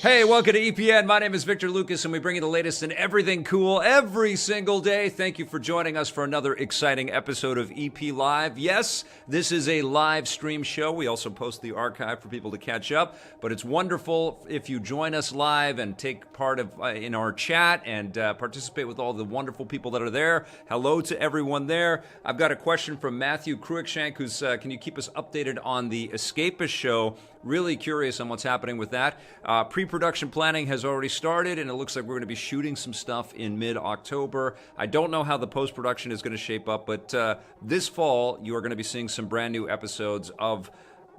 Hey, welcome to EPN. My name is Victor Lucas, and we bring you the latest in everything cool every single day. Thank you for joining us for another exciting episode of EP Live. Yes, this is a live stream show. We also post the archive for people to catch up, but it's wonderful if you join us live and take part in our chat and participate with all the wonderful people that are there. Hello to everyone there. I've got a question from Matthew Cruikshank, who's can you keep us updated on the Escapist show? Really curious on what's happening with that. Pre-production planning has already started, and it looks like we're going to be shooting some stuff in mid-October. I don't know how the post-production is going to shape up, but this fall, you are going to be seeing some brand new episodes of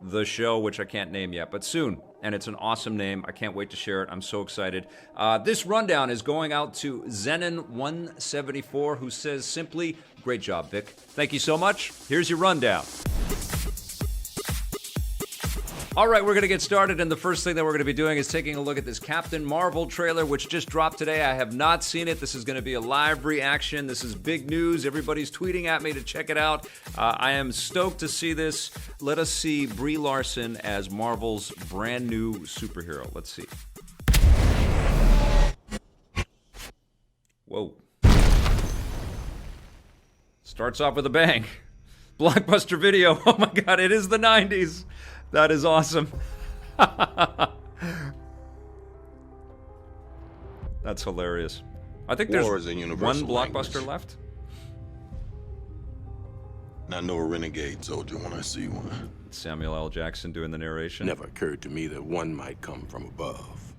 the show, which I can't name yet, but soon. And it's an awesome name. I can't wait to share it. I'm so excited. This rundown is going out to Zenon174, who says simply, great job, Vic. Thank you so much. Here's your rundown. All right, we're going to get started, and the first thing that we're going to be doing is taking a look at this Captain Marvel trailer, which just dropped today. I have not seen it. This is going to be a live reaction. This is big news. Everybody's tweeting at me to check it out. I am stoked to see this. Let us see Brie Larson as Marvel's brand new superhero. Let's see. Whoa. Starts off with a bang. Blockbuster Video. Oh my God, it is the 90s. That is awesome. That's hilarious. I think there's one Blockbuster left. I know a renegade soldier when I see one. Samuel L. Jackson doing the narration. Never occurred to me that one might come from above.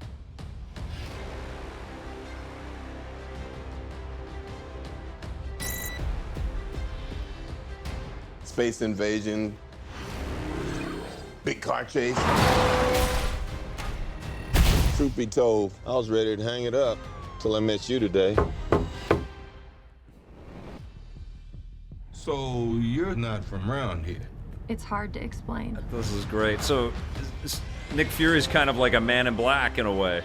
Space invasion. Big car chase. Truth be told, I was ready to hang it up till I met you today. So you're not from around here? It's hard to explain. This is great. So Nick Fury's kind of like a Man in Black in a way.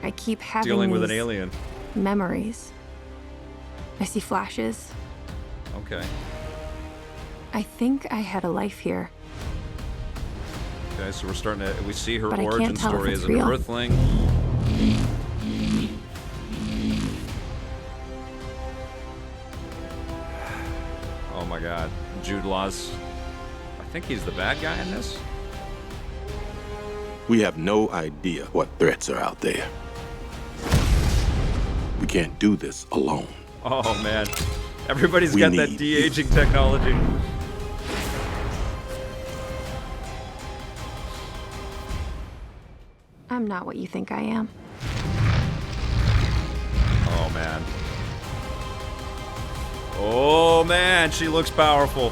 I keep having dealing with an alien. Memories. I see flashes. Okay. I think I had a life here. Okay, so we're starting to, we see her But origin story as an real. Earthling. Oh my God, Jude Law's, I think he's the bad guy in this. We have no idea what threats are out there. We can't do this alone. Oh man, everybody's got that de-aging technology. I'm not what you think I am. Oh man. Oh man, she looks powerful.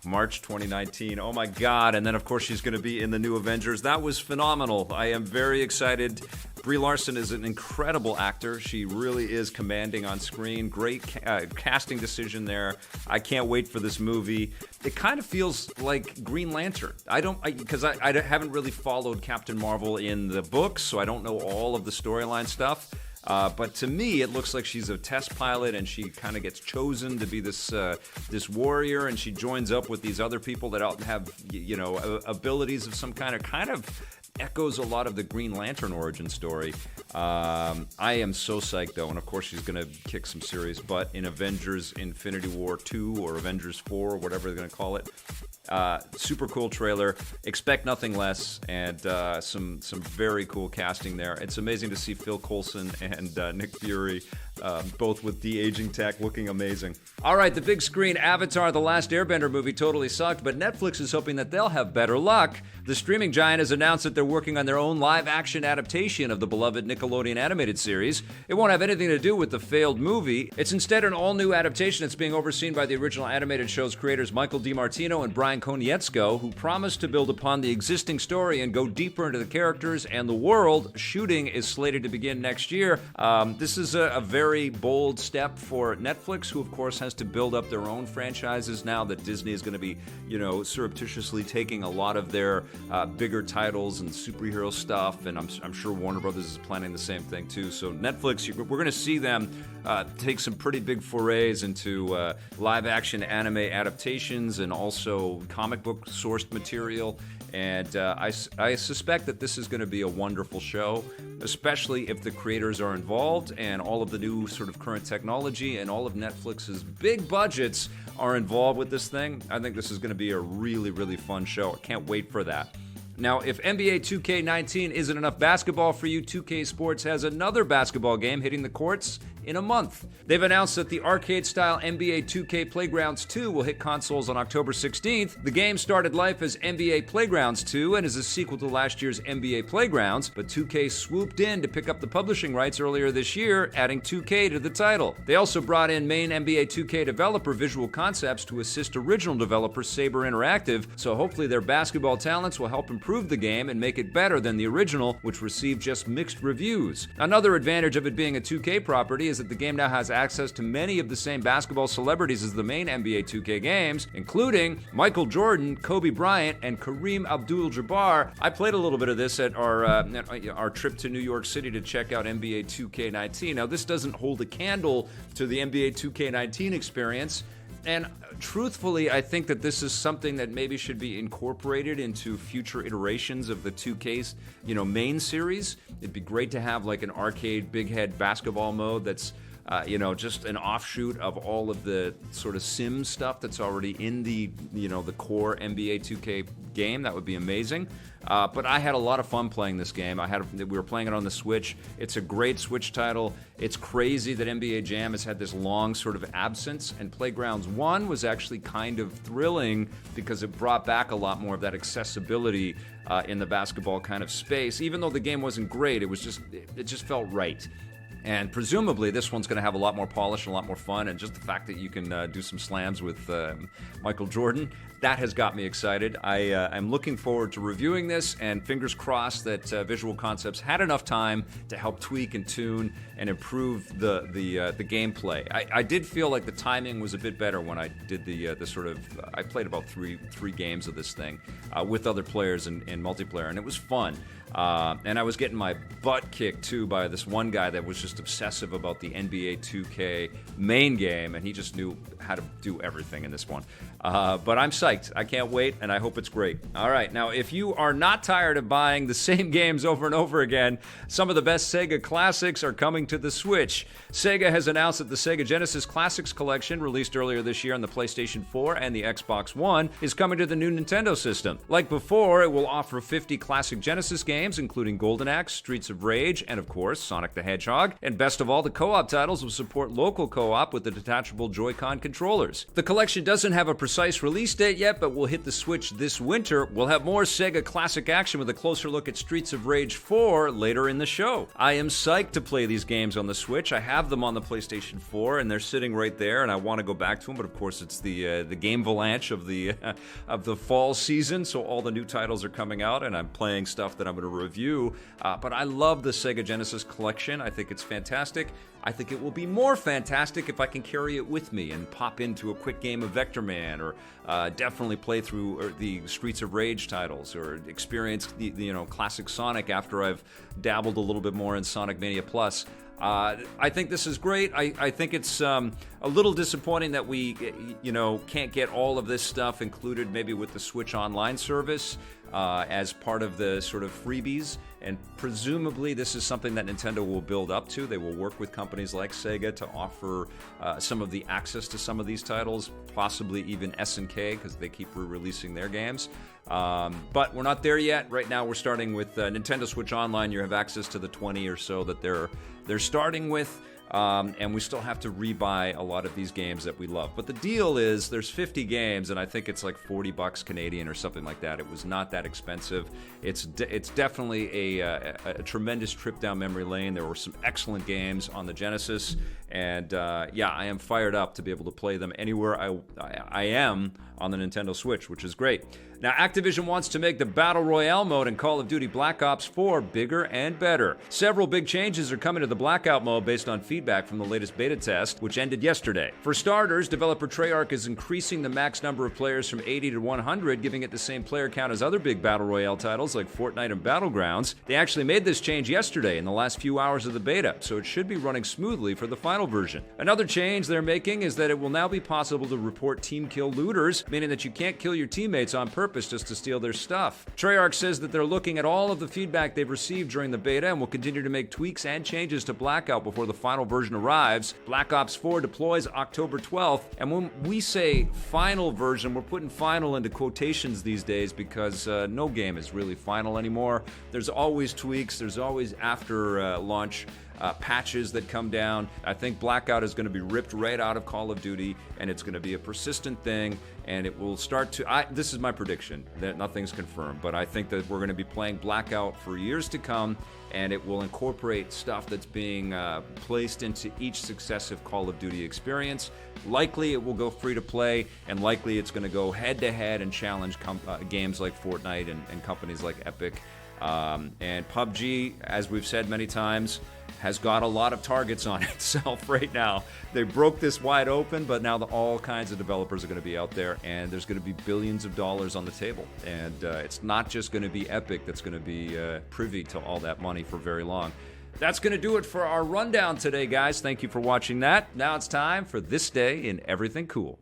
March 2019. Oh my God. And then of course she's going to be in the new Avengers. That was phenomenal. I am very excited. Brie Larson is an incredible actor. She really is commanding on screen. Great casting decision there. I can't wait for this movie. It kind of feels like Green Lantern. I haven't really followed Captain Marvel in the books, so I don't know all of the storyline stuff. But to me, it looks like she's a test pilot, and she kind of gets chosen to be this warrior, and she joins up with these other people that have, abilities of some kind of echoes a lot of the Green Lantern origin story. I am so psyched, though, and of course she's going to kick some serious butt in Avengers Infinity War 2 or Avengers 4 or whatever they're going to call it. Super cool trailer. Expect nothing less, and some very cool casting there. It's amazing to see Phil Coulson and Nick Fury both with de-aging tech looking amazing. All right, the big screen Avatar: The Last Airbender movie totally sucked, but Netflix is hoping that they'll have better luck. The streaming giant has announced that they're working on their own live-action adaptation of the beloved Nickelodeon animated series. It won't have anything to do with the failed movie. It's instead an all-new adaptation that's being overseen by the original animated show's creators Michael DiMartino and Brian Konietzko, who promised to build upon the existing story and go deeper into the characters and the world. Shooting is slated to begin next year. This is a very bold step for Netflix, who of course has to build up their own franchises now that Disney is going to be, surreptitiously taking a lot of their bigger titles and superhero stuff, and I'm sure Warner Brothers is planning the same thing too. So Netflix, we're going to see them take some pretty big forays into live-action anime adaptations and also comic book-sourced material. And I suspect that this is going to be a wonderful show, especially if the creators are involved and all of the new sort of current technology and all of Netflix's big budgets are involved with this thing. I think this is going to be a really, really fun show. I can't wait for that. Now, if NBA 2K19 isn't enough basketball for you, 2K Sports has another basketball game hitting the courts in a month. They've announced that the arcade-style NBA 2K Playgrounds 2 will hit consoles on October 16th. The game started life as NBA Playgrounds 2 and is a sequel to last year's NBA Playgrounds, but 2K swooped in to pick up the publishing rights earlier this year, adding 2K to the title. They also brought in main NBA 2K developer Visual Concepts to assist original developer Saber Interactive, so hopefully their basketball talents will help improve the game and make it better than the original, which received just mixed reviews. Another advantage of it being a 2K property is that the game now has access to many of the same basketball celebrities as the main NBA 2K games, including Michael Jordan, Kobe Bryant, and Kareem Abdul-Jabbar. I played a little bit of this at our trip to New York City to check out NBA 2K19. Now, this doesn't hold a candle to the NBA 2K19 experience, and truthfully, I think that this is something that maybe should be incorporated into future iterations of the 2K's, main series. It'd be great to have like an arcade big head basketball mode that's, just an offshoot of all of the sort of sim stuff that's already in the core NBA 2K game. That would be amazing. But I had a lot of fun playing this game. We were playing it on the Switch. It's a great Switch title. It's crazy that NBA Jam has had this long sort of absence, and Playgrounds 1 was actually kind of thrilling because it brought back a lot more of that accessibility in the basketball kind of space. Even though the game wasn't great, it just felt right. And presumably this one's going to have a lot more polish and a lot more fun, and just the fact that you can do some slams with Michael Jordan, that has got me excited. I'm looking forward to reviewing this, and fingers crossed that Visual Concepts had enough time to help tweak and tune and improve the gameplay. I did feel like the timing was a bit better when I did I played about three games of this thing with other players in multiplayer, and it was fun. And I was getting my butt kicked, too, by this one guy that was just obsessive about the NBA 2K main game, and he just knew how to do everything in this one. But I'm psyched. I can't wait, and I hope it's great. All right, now, if you are not tired of buying the same games over and over again, some of the best Sega classics are coming to the Switch. Sega has announced that the Sega Genesis Classics Collection, released earlier this year on the PlayStation 4 and the Xbox One, is coming to the new Nintendo system. Like before, it will offer 50 classic Genesis games, including Golden Axe, Streets of Rage, and of course, Sonic the Hedgehog. And best of all, the co-op titles will support local co-op with the detachable Joy-Con controllers. The collection doesn't have a precise release date yet, but will hit the Switch this winter. We'll have more Sega classic action with a closer look at Streets of Rage 4 later in the show. I am psyched to play these games on the Switch. I have them on the PlayStation 4, and they're sitting right there, and I want to go back to them, but of course it's the game avalanche of the fall season, so all the new titles are coming out, and I'm playing stuff that I'm going to review. But I love the Sega Genesis collection. I think it's fantastic. I think it will be more fantastic if I can carry it with me and pop into a quick game of Vector Man, or definitely play through the Streets of Rage titles, or experience the classic Sonic after I've dabbled a little bit more in Sonic Mania Plus. I think this is great. I think it's a little disappointing that we can't get all of this stuff included maybe with the Switch Online service as part of the sort of freebies. And presumably this is something that Nintendo will build up to. They will work with companies like Sega to offer some of the access to some of these titles, possibly even SNK, because they keep re-releasing their games. But we're not there yet. Right now we're starting with Nintendo Switch Online. You have access to the 20 or so that they're starting with. And we still have to rebuy a lot of these games that we love. But the deal is there's 50 games, and I think it's like $40 Canadian or something like that. It was not that expensive. It's definitely a tremendous trip down memory lane. There were some excellent games on the Genesis, and I am fired up to be able to play them anywhere I am on the Nintendo Switch, which is great. Now, Activision wants to make the Battle Royale mode in Call of Duty Black Ops 4 bigger and better. Several big changes are coming to the Blackout mode based on feedback feedback from the latest beta test, which ended yesterday. For starters, developer Treyarch is increasing the max number of players from 80 to 100, giving it the same player count as other big Battle Royale titles like Fortnite and Battlegrounds. They actually made this change yesterday in the last few hours of the beta, so it should be running smoothly for the final version. Another change they're making is that it will now be possible to report team kill looters, meaning that you can't kill your teammates on purpose just to steal their stuff. Treyarch says that they're looking at all of the feedback they've received during the beta and will continue to make tweaks and changes to Blackout before the final version arrives. Black Ops 4 deploys October 12th, and when we say final version, we're putting final into quotations these days because no game is really final anymore. There's always tweaks, there's always after launch patches that come down. I think Blackout is going to be ripped right out of Call of Duty, and it's going to be a persistent thing, and it will start to... this is my prediction, that nothing's confirmed, but I think that we're going to be playing Blackout for years to come, and it will incorporate stuff that's being placed into each successive Call of Duty experience. Likely it will go free to play, and likely it's going to go head-to-head and challenge games like Fortnite and companies like Epic. And PUBG, as we've said many times, has got a lot of targets on itself right now. They broke this wide open, but now all kinds of developers are going to be out there, and there's going to be billions of dollars on the table. And it's not just going to be Epic that's going to be privy to all that money for very long. That's going to do it for our rundown today, guys. Thank you for watching that. Now it's time for This Day in Everything Cool.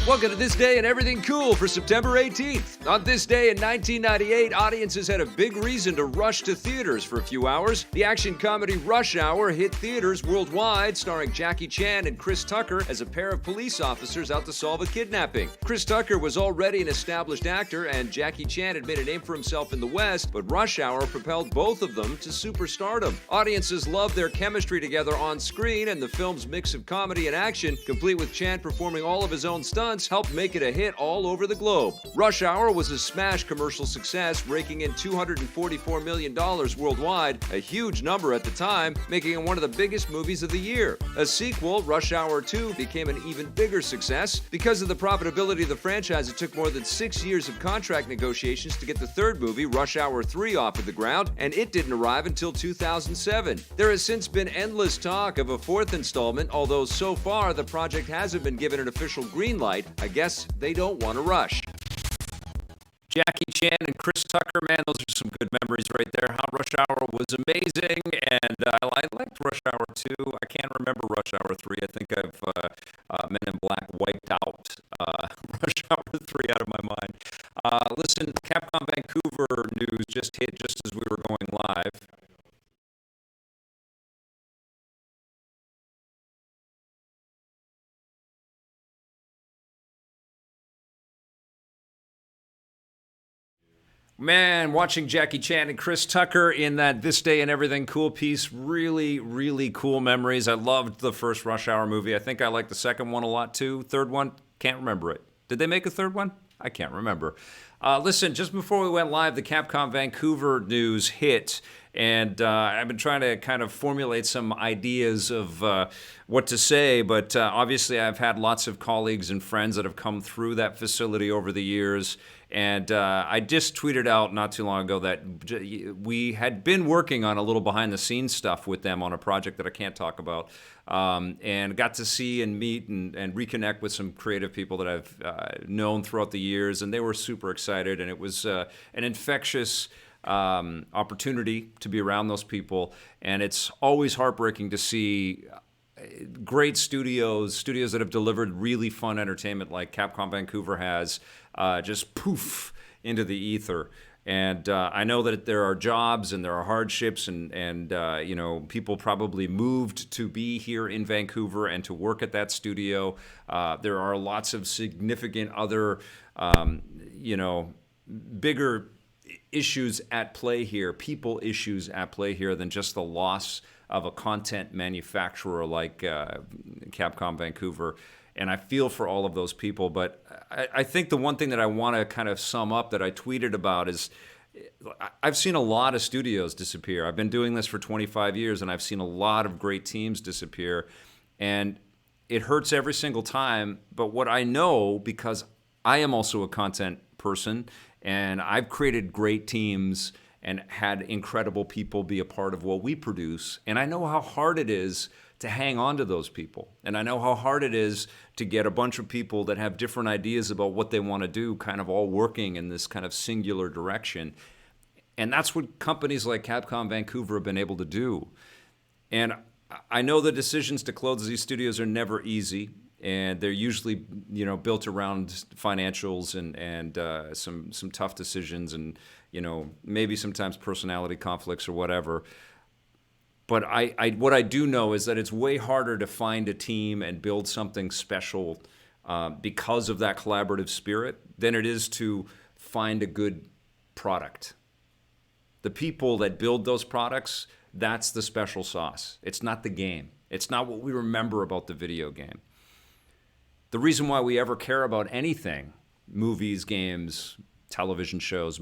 Welcome to This Day and Everything Cool for September 18th. On this day in 1998, audiences had a big reason to rush to theaters for a few hours. The action comedy Rush Hour hit theaters worldwide, starring Jackie Chan and Chris Tucker as a pair of police officers out to solve a kidnapping. Chris Tucker was already an established actor, and Jackie Chan had made a name for himself in the West, but Rush Hour propelled both of them to superstardom. Audiences loved their chemistry together on screen, and the film's mix of comedy and action, complete with Chan performing all of his own stunts, helped make it a hit all over the globe. Rush Hour was a smash commercial success, raking in $244 million worldwide, a huge number at the time, making it one of the biggest movies of the year. A sequel, Rush Hour 2, became an even bigger success. Because of the profitability of the franchise, it took more than 6 years of contract negotiations to get the third movie, Rush Hour 3, off of the ground, and it didn't arrive until 2007. There has since been endless talk of a fourth installment, although so far the project hasn't been given an official green light. I guess they don't want to rush. Jackie Chan and Chris Tucker, man, those are some good memories right there. How Rush Hour was amazing, and I liked Rush Hour 2. I can't remember Rush Hour 3. I think I've Men in Black wiped out Rush Hour 3 out of my mind. Listen, Capcom Vancouver news just hit just as we were going live. Man, watching Jackie Chan and Chris Tucker in that This Day and Everything Cool piece, really, really cool memories. I loved the first Rush Hour movie. I think I liked the second one a lot too. Third one, can't remember it. Did they make a third one? I can't remember. Listen, just before we went live, the Capcom Vancouver news hit, and I've been trying to kind of formulate some ideas of what to say, but obviously I've had lots of colleagues and friends that have come through that facility over the years, and I just tweeted out not too long ago that we had been working on a little behind-the-scenes stuff with them on a project that I can't talk about, and got to see and meet and reconnect with some creative people that I've known throughout the years, and they were super excited, and it was an infectious opportunity to be around those people, and it's always heartbreaking to see great studios that have delivered really fun entertainment like Capcom Vancouver has, just poof into the ether. And I know that there are jobs and there are hardships, and you know, people probably moved to be here in Vancouver and to work at that studio. There are lots of significant other, you know, bigger issues at play here, people issues at play here than just the loss of a content manufacturer like Capcom Vancouver. And I feel for all of those people. But I think the one thing that I want to kind of sum up that I tweeted about is I've seen a lot of studios disappear. I've been doing this for 25 years, and I've seen a lot of great teams disappear. And it hurts every single time. But what I know, because I am also a content person, and I've created great teams and had incredible people be a part of what we produce. And I know how hard it is to hang on to those people. And I know how hard it is to get a bunch of people that have different ideas about what they want to do kind of all working in this kind of singular direction. And that's what companies like Capcom Vancouver have been able to do. And I know the decisions to close these studios are never easy. And they're usually, built around financials and some tough decisions and, maybe sometimes personality conflicts or whatever. But what I do know is that it's way harder to find a team and build something special because of that collaborative spirit than it is to find a good product. The people that build those products, that's the special sauce. It's not the game. It's not what we remember about the video game. The reason why we ever care about anything, movies, games, television shows,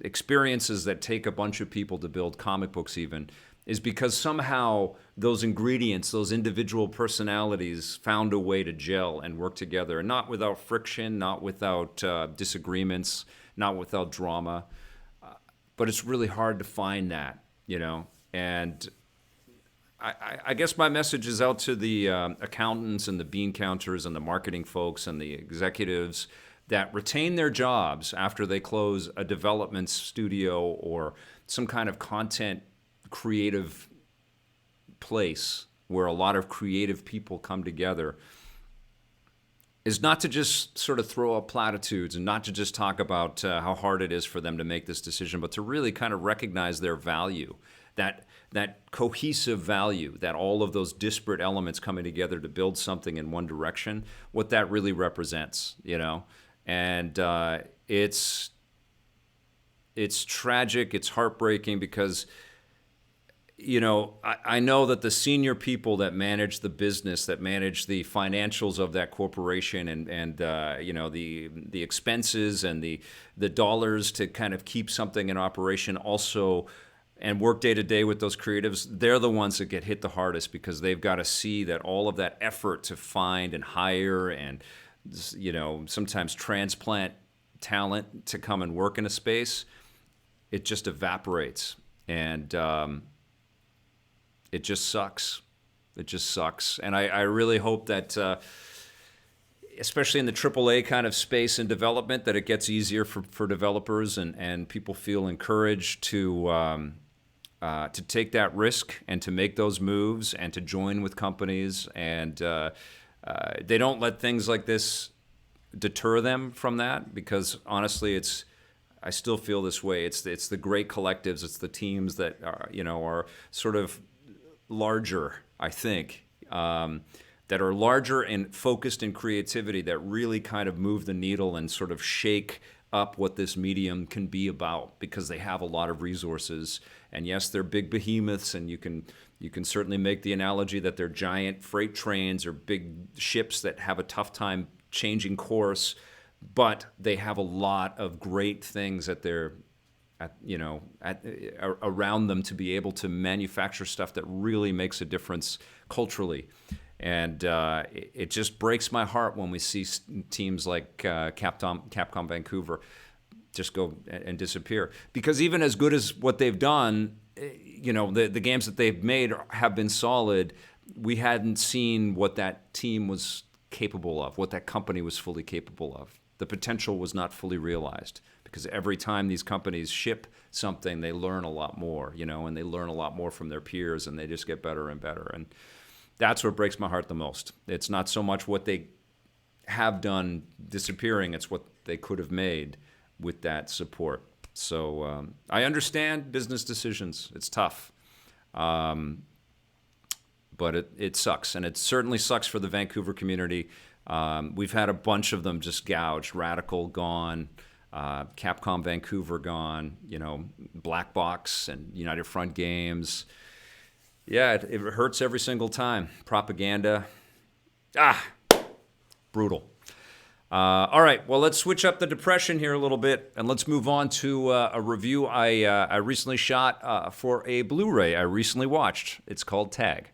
experiences that take a bunch of people to build comic books even, is because somehow those ingredients, those individual personalities found a way to gel and work together, and not without friction, not without disagreements, not without drama. But it's really hard to find that, and I guess my message is out to the accountants and the bean counters and the marketing folks and the executives that retain their jobs after they close a development studio or some kind of content creative place where a lot of creative people come together, is not to just sort of throw up platitudes and not to just talk about how hard it is for them to make this decision, but to really kind of recognize their value, that cohesive value, that all of those disparate elements coming together to build something in one direction, what that really represents, And it's tragic, it's heartbreaking because, I know that the senior people that manage the business, that manage the financials of that corporation and the expenses and the dollars to kind of keep something in operation also, and work day to day with those creatives, they're the ones that get hit the hardest because they've got to see that all of that effort to find and hire and, sometimes transplant talent to come and work in a space, it just evaporates. And it just sucks. It just sucks. And I really hope that, especially in the AAA kind of space and development, that it gets easier for developers and people feel encouraged to take that risk and to make those moves and to join with companies. And they don't let things like this deter them from that, because honestly, I still feel this way. It's the great collectives, it's the teams that are sort of larger, I think, that are larger and focused in creativity that really kind of move the needle and sort of shake up what this medium can be about, because they have a lot of resources. And yes, they're big behemoths, and you can certainly make the analogy that they're giant freight trains or big ships that have a tough time changing course, but they have a lot of great things around them to be able to manufacture stuff that really makes a difference culturally. And it just breaks my heart when we see teams like Capcom Vancouver just go and disappear. Because even as good as what they've done, the games that they've made have been solid. We hadn't seen what that team was capable of, what that company was fully capable of. The potential was not fully realized, because every time these companies ship something, they learn a lot more, and they learn a lot more from their peers, and they just get better and better. And that's what breaks my heart the most. It's not so much what they have done disappearing, it's what they could have made with that support. So I understand business decisions. It's tough. But it sucks, and it certainly sucks for the Vancouver community. We've had a bunch of them just gouged. Radical gone, Capcom Vancouver gone, Black Box and United Front Games. Yeah, it hurts every single time. Propaganda. Brutal. All right, well, let's switch up the depression here a little bit, and let's move on to a review I recently shot for a Blu-ray I recently watched. It's called Tag.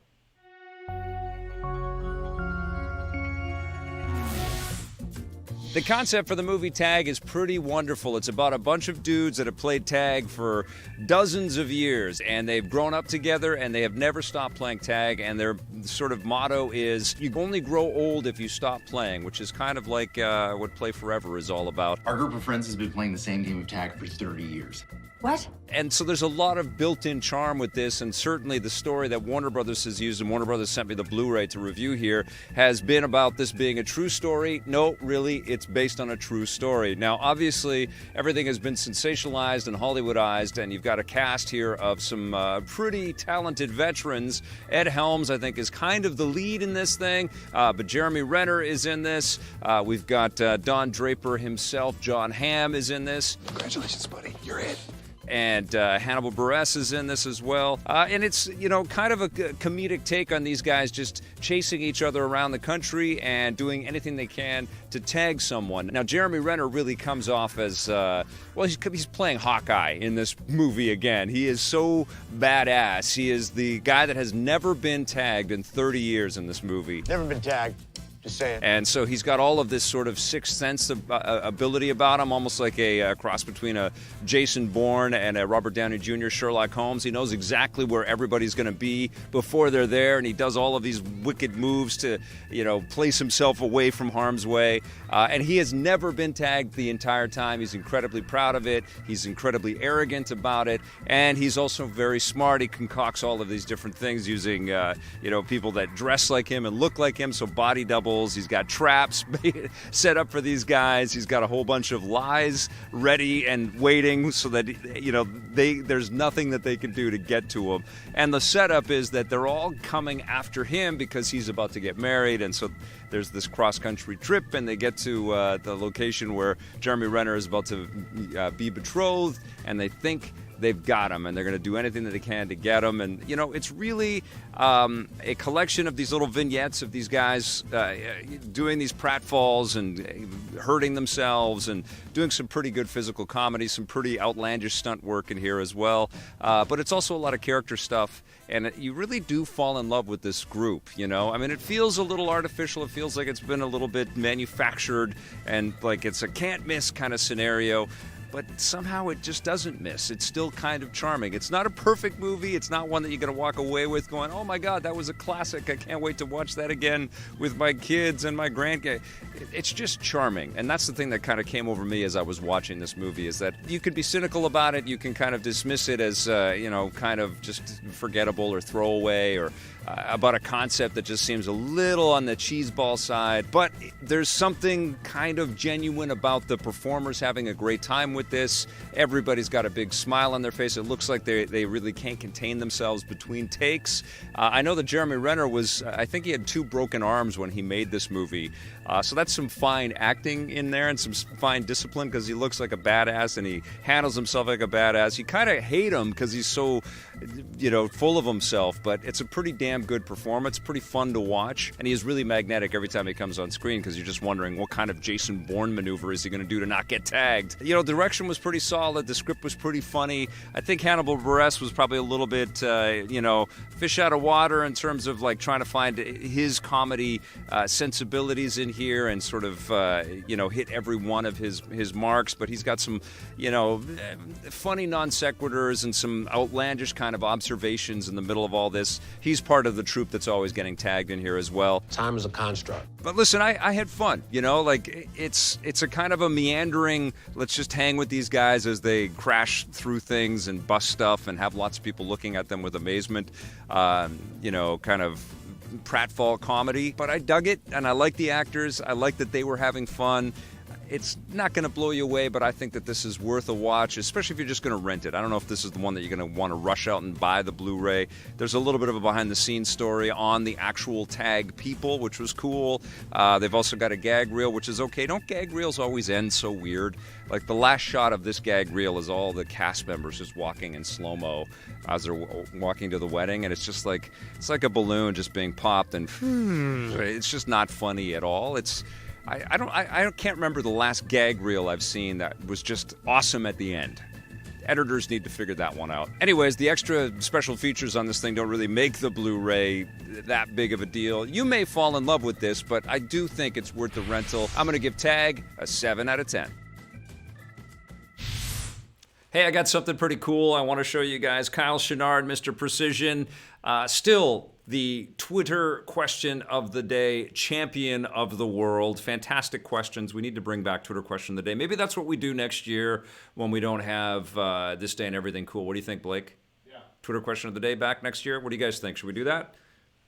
The concept for the movie Tag is pretty wonderful. It's about a bunch of dudes that have played tag for dozens of years, and they've grown up together, and they have never stopped playing tag, and their sort of motto is, you only grow old if you stop playing, which is kind of like what Play Forever is all about. Our group of friends has been playing the same game of tag for 30 years. What? And so there's a lot of built-in charm with this, and certainly the story that Warner Brothers has used, and Warner Brothers sent me the Blu-ray to review here, has been about this being a true story. No, really, it's based on a true story. Now, obviously, everything has been sensationalized and Hollywoodized, and you've got a cast here of some pretty talented veterans. Ed Helms, I think, is kind of the lead in this thing, but Jeremy Renner is in this. We've got Don Draper himself. John Hamm is in this. Congratulations, buddy. You're in. And Hannibal Buress is in this as well. And it's, kind of a comedic take on these guys just chasing each other around the country and doing anything they can to tag someone. Now, Jeremy Renner really comes off as, he's playing Hawkeye in this movie again. He is so badass. He is the guy that has never been tagged in 30 years in this movie. Never been tagged. Just saying. And so he's got all of this sort of sixth sense ability about him, almost like a cross between a Jason Bourne and a Robert Downey Jr. Sherlock Holmes. He knows exactly where everybody's going to be before they're there, and he does all of these wicked moves to, place himself away from harm's way. And he has never been tagged the entire time. He's incredibly proud of it. He's incredibly arrogant about it. And he's also very smart. He concocts all of these different things using, people that dress like him and look like him, so body doubles. He's got traps set up for these guys. He's got a whole bunch of lies ready and waiting so that, there's nothing that they can do to get to him. And the setup is that they're all coming after him because he's about to get married. And so there's this cross-country trip, and they get to the location where Jeremy Renner is about to be betrothed, and they think they've got him, and they're going to do anything that they can to get him. And, it's really a collection of these little vignettes of these guys doing these pratfalls and hurting themselves and doing some pretty good physical comedy, some pretty outlandish stunt work in here as well. But it's also a lot of character stuff, and you really do fall in love with this group, it feels a little artificial. It feels like it's been a little bit manufactured and like it's a can't-miss kind of scenario. But somehow it just doesn't miss. It's still kind of charming. It's not a perfect movie. It's not one that you're going to walk away with going, oh my God, that was a classic. I can't wait to watch that again with my kids and my grandkids. It's just charming. And that's the thing that kind of came over me as I was watching this movie, is that you could be cynical about it. You can kind of dismiss it as, kind of just forgettable or throwaway, or about a concept that just seems a little on the cheeseball side. But there's something kind of genuine about the performers having a great time with this. Everybody's got a big smile on their face. It looks like they really can't contain themselves between takes. I know that Jeremy Renner I think he had 2 broken arms when he made this movie. So that's some fine acting in there and some fine discipline, because he looks like a badass and he handles himself like a badass. You kind of hate him because he's so, full of himself, but it's a pretty damn good performance, pretty fun to watch, and he is really magnetic every time he comes on screen, because you're just wondering what kind of Jason Bourne maneuver is he going to do to not get tagged. Direction was pretty solid. The script was pretty funny. I think Hannibal Buress was probably a little bit, fish out of water in terms of like trying to find his comedy sensibilities in here and sort of, hit every one of his marks. But he's got some, funny non sequiturs and some outlandish kind of observations in the middle of all this. He's part of the troupe that's always getting tagged in here as well. Time is a construct. But listen, I had fun, it's a kind of a meandering, let's just hang with these guys as they crash through things and bust stuff and have lots of people looking at them with amazement, kind of pratfall comedy. But I dug it, and I like the actors. I like that they were having fun. It's not going to blow you away, but I think that this is worth a watch, especially if you're just going to rent it. I don't know if this is the one that you're going to want to rush out and buy the Blu-ray. There's a little bit of a behind-the-scenes story on the actual tag people, which was cool. They've also got a gag reel, which is okay. Don't gag reels always end so weird? Like the last shot of this gag reel is all the cast members just walking in slow-mo as they're walking to the wedding, and it's just like a balloon just being popped, and it's just not funny at all. I can't remember the last gag reel I've seen that was just awesome at the end. Editors need to figure that one out. Anyways, the extra special features on this thing don't really make the Blu-ray that big of a deal. You may fall in love with this, but I do think it's worth the rental. I'm going to give Tag a 7 out of 10. Hey, I got something pretty cool I want to show you guys. Kyle Chenard, Mr. Precision, still the Twitter question of the day, champion of the world. Fantastic questions. We need to bring back Twitter question of the day. Maybe that's what we do next year when we don't have This Day and Everything Cool. What do you think, Blake? Yeah. Twitter question of the day back next year? What do you guys think? Should we do that?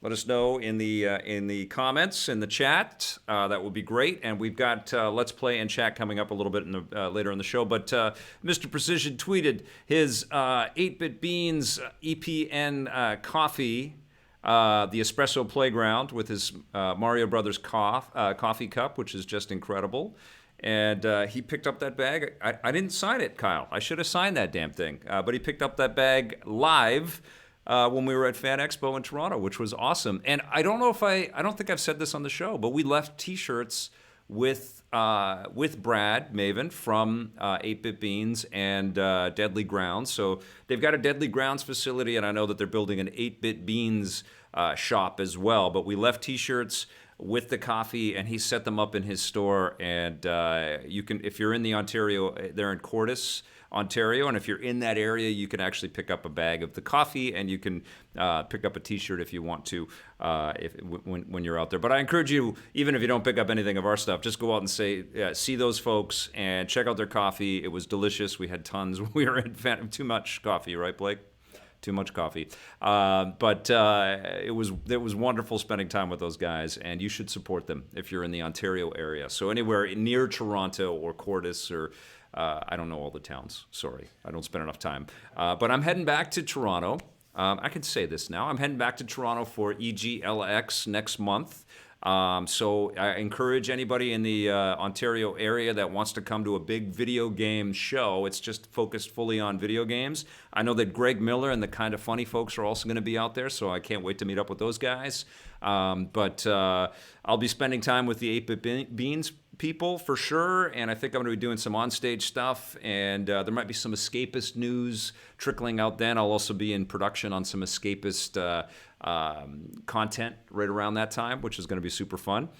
Let us know in the comments, in the chat. That would be great. And we've got Let's Play and chat coming up a little bit later in the show. But Mr. Precision tweeted his 8-Bit Beans EPN coffee, the Espresso Playground with his Mario Brothers coffee cup, which is just incredible. And he picked up that bag. I didn't sign it, Kyle. I should have signed that damn thing. But he picked up that bag live when we were at Fan Expo in Toronto, which was awesome. And I don't think I've said this on the show, but we left T-shirts with Brad Maven from 8-Bit Beans and Deadly Grounds. So they've got a Deadly Grounds facility, and I know that they're building an 8-Bit Beans shop as well. But we left T-shirts with the coffee, and he set them up in his store. And you can, if you're in the Ontario, they're in Cordis, Ontario, and if you're in that area, you can actually pick up a bag of the coffee, and you can pick up a T-shirt if you want to, when you're out there. But I encourage you, even if you don't pick up anything of our stuff, just go out and see those folks and check out their coffee. It was delicious. We had tons. We were in too much coffee, right, Blake? Too much coffee. But it was wonderful spending time with those guys, and you should support them if you're in the Ontario area. So anywhere near Toronto or Cordis or I don't know all the towns. Sorry, I don't spend enough time. But I'm heading back to Toronto. I can say this now. I'm heading back to Toronto for EGLX next month. So I encourage anybody in the Ontario area that wants to come to a big video game show. It's just focused fully on video games. I know that Greg Miller and the Kind of Funny folks are also going to be out there, so I can't wait to meet up with those guys. But I'll be spending time with the 8-Bit Beans people for sure, and I think I'm going to be doing some onstage stuff, and there might be some escapist news trickling out then. I'll also be in production on some escapist content right around that time, which is going to be super fun.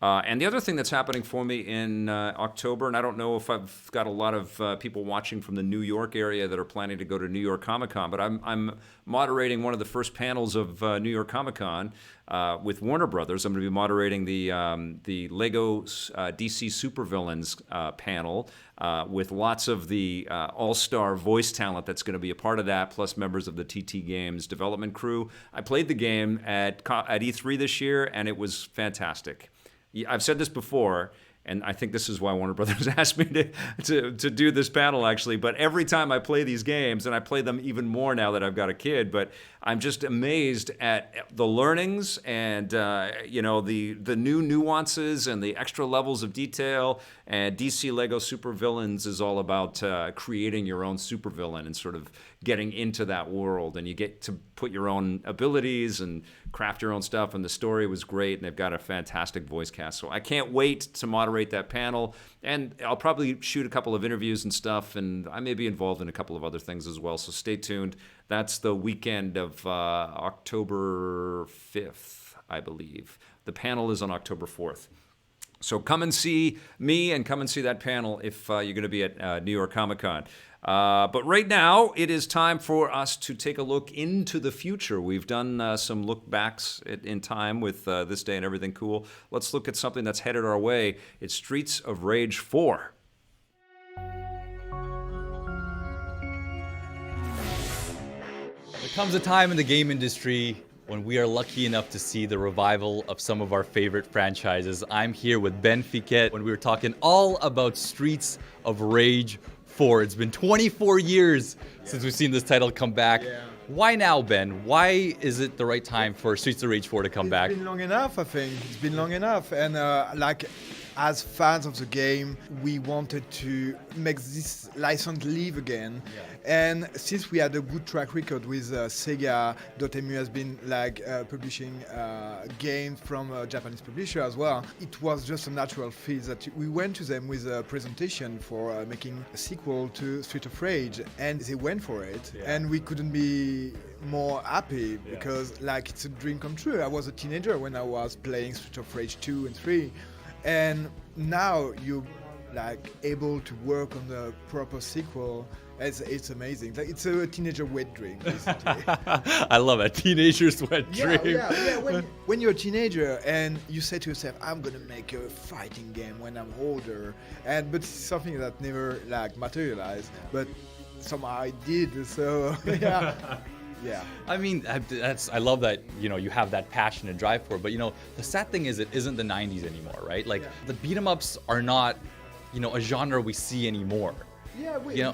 And the other thing that's happening for me in October, and I don't know if I've got a lot of people watching from the New York area that are planning to go to New York Comic Con, but I'm moderating one of the first panels of New York Comic Con with Warner Brothers. I'm going to be moderating the Lego DC Supervillains panel with lots of the all-star voice talent that's going to be a part of that, plus members of the TT Games development crew. I played the game at E3 this year, and it was fantastic. I've said this before, and I think this is why Warner Brothers asked me to do this panel, actually. But every time I play these games, and I play them even more now that I've got a kid, but I'm just amazed at the learnings and the new nuances and the extra levels of detail. And DC Lego Supervillains is all about creating your own supervillain and sort of getting into that world, and you get to put your own abilities and craft your own stuff, and the story was great, and they've got a fantastic voice cast. So I can't wait to moderate that panel, and I'll probably shoot a couple of interviews and stuff, and I may be involved in a couple of other things as well, so stay tuned. That's the weekend of October 5th, I believe. The panel is on October 4th. So come and see me and come and see that panel if you're going to be at New York Comic Con. But right now, it is time for us to take a look into the future. We've done some look backs in time with This Day and Everything Cool. Let's look at something that's headed our way. It's Streets of Rage 4. There comes a time in the game industry when we are lucky enough to see the revival of some of our favorite franchises. I'm here with Ben Fiquet when we were talking all about Streets of Rage 4. It's been 24 years since we've seen this title come back. Yeah. Why now, Ben? Why is it the right time for Streets of Rage 4 to come back? It's been long enough, I think. It's been long enough. And as fans of the game, we wanted to make this license live again. And since we had a good track record with Sega, Dotemu has been like publishing games from a Japanese publisher as well, it was just a natural fit that we went to them with a presentation for making a sequel to Street of Rage, and they went for it. And we couldn't be more happy because like it's a dream come true. I was a teenager when I was playing Street of Rage 2 and 3, and now you're like able to work on the proper sequel. It's amazing. Like, it's a teenager wet dream, basically. I love it. Teenager's wet dream. Yeah. When you're a teenager and you say to yourself, I'm gonna make a fighting game when I'm older, but it's something that never like materialized, but somehow I did. So yeah. I mean, I love that, you have that passion and drive for it. But, the sad thing is it isn't the 90s anymore, right? Like, the beat-em-ups are not, a genre we see anymore. Yeah,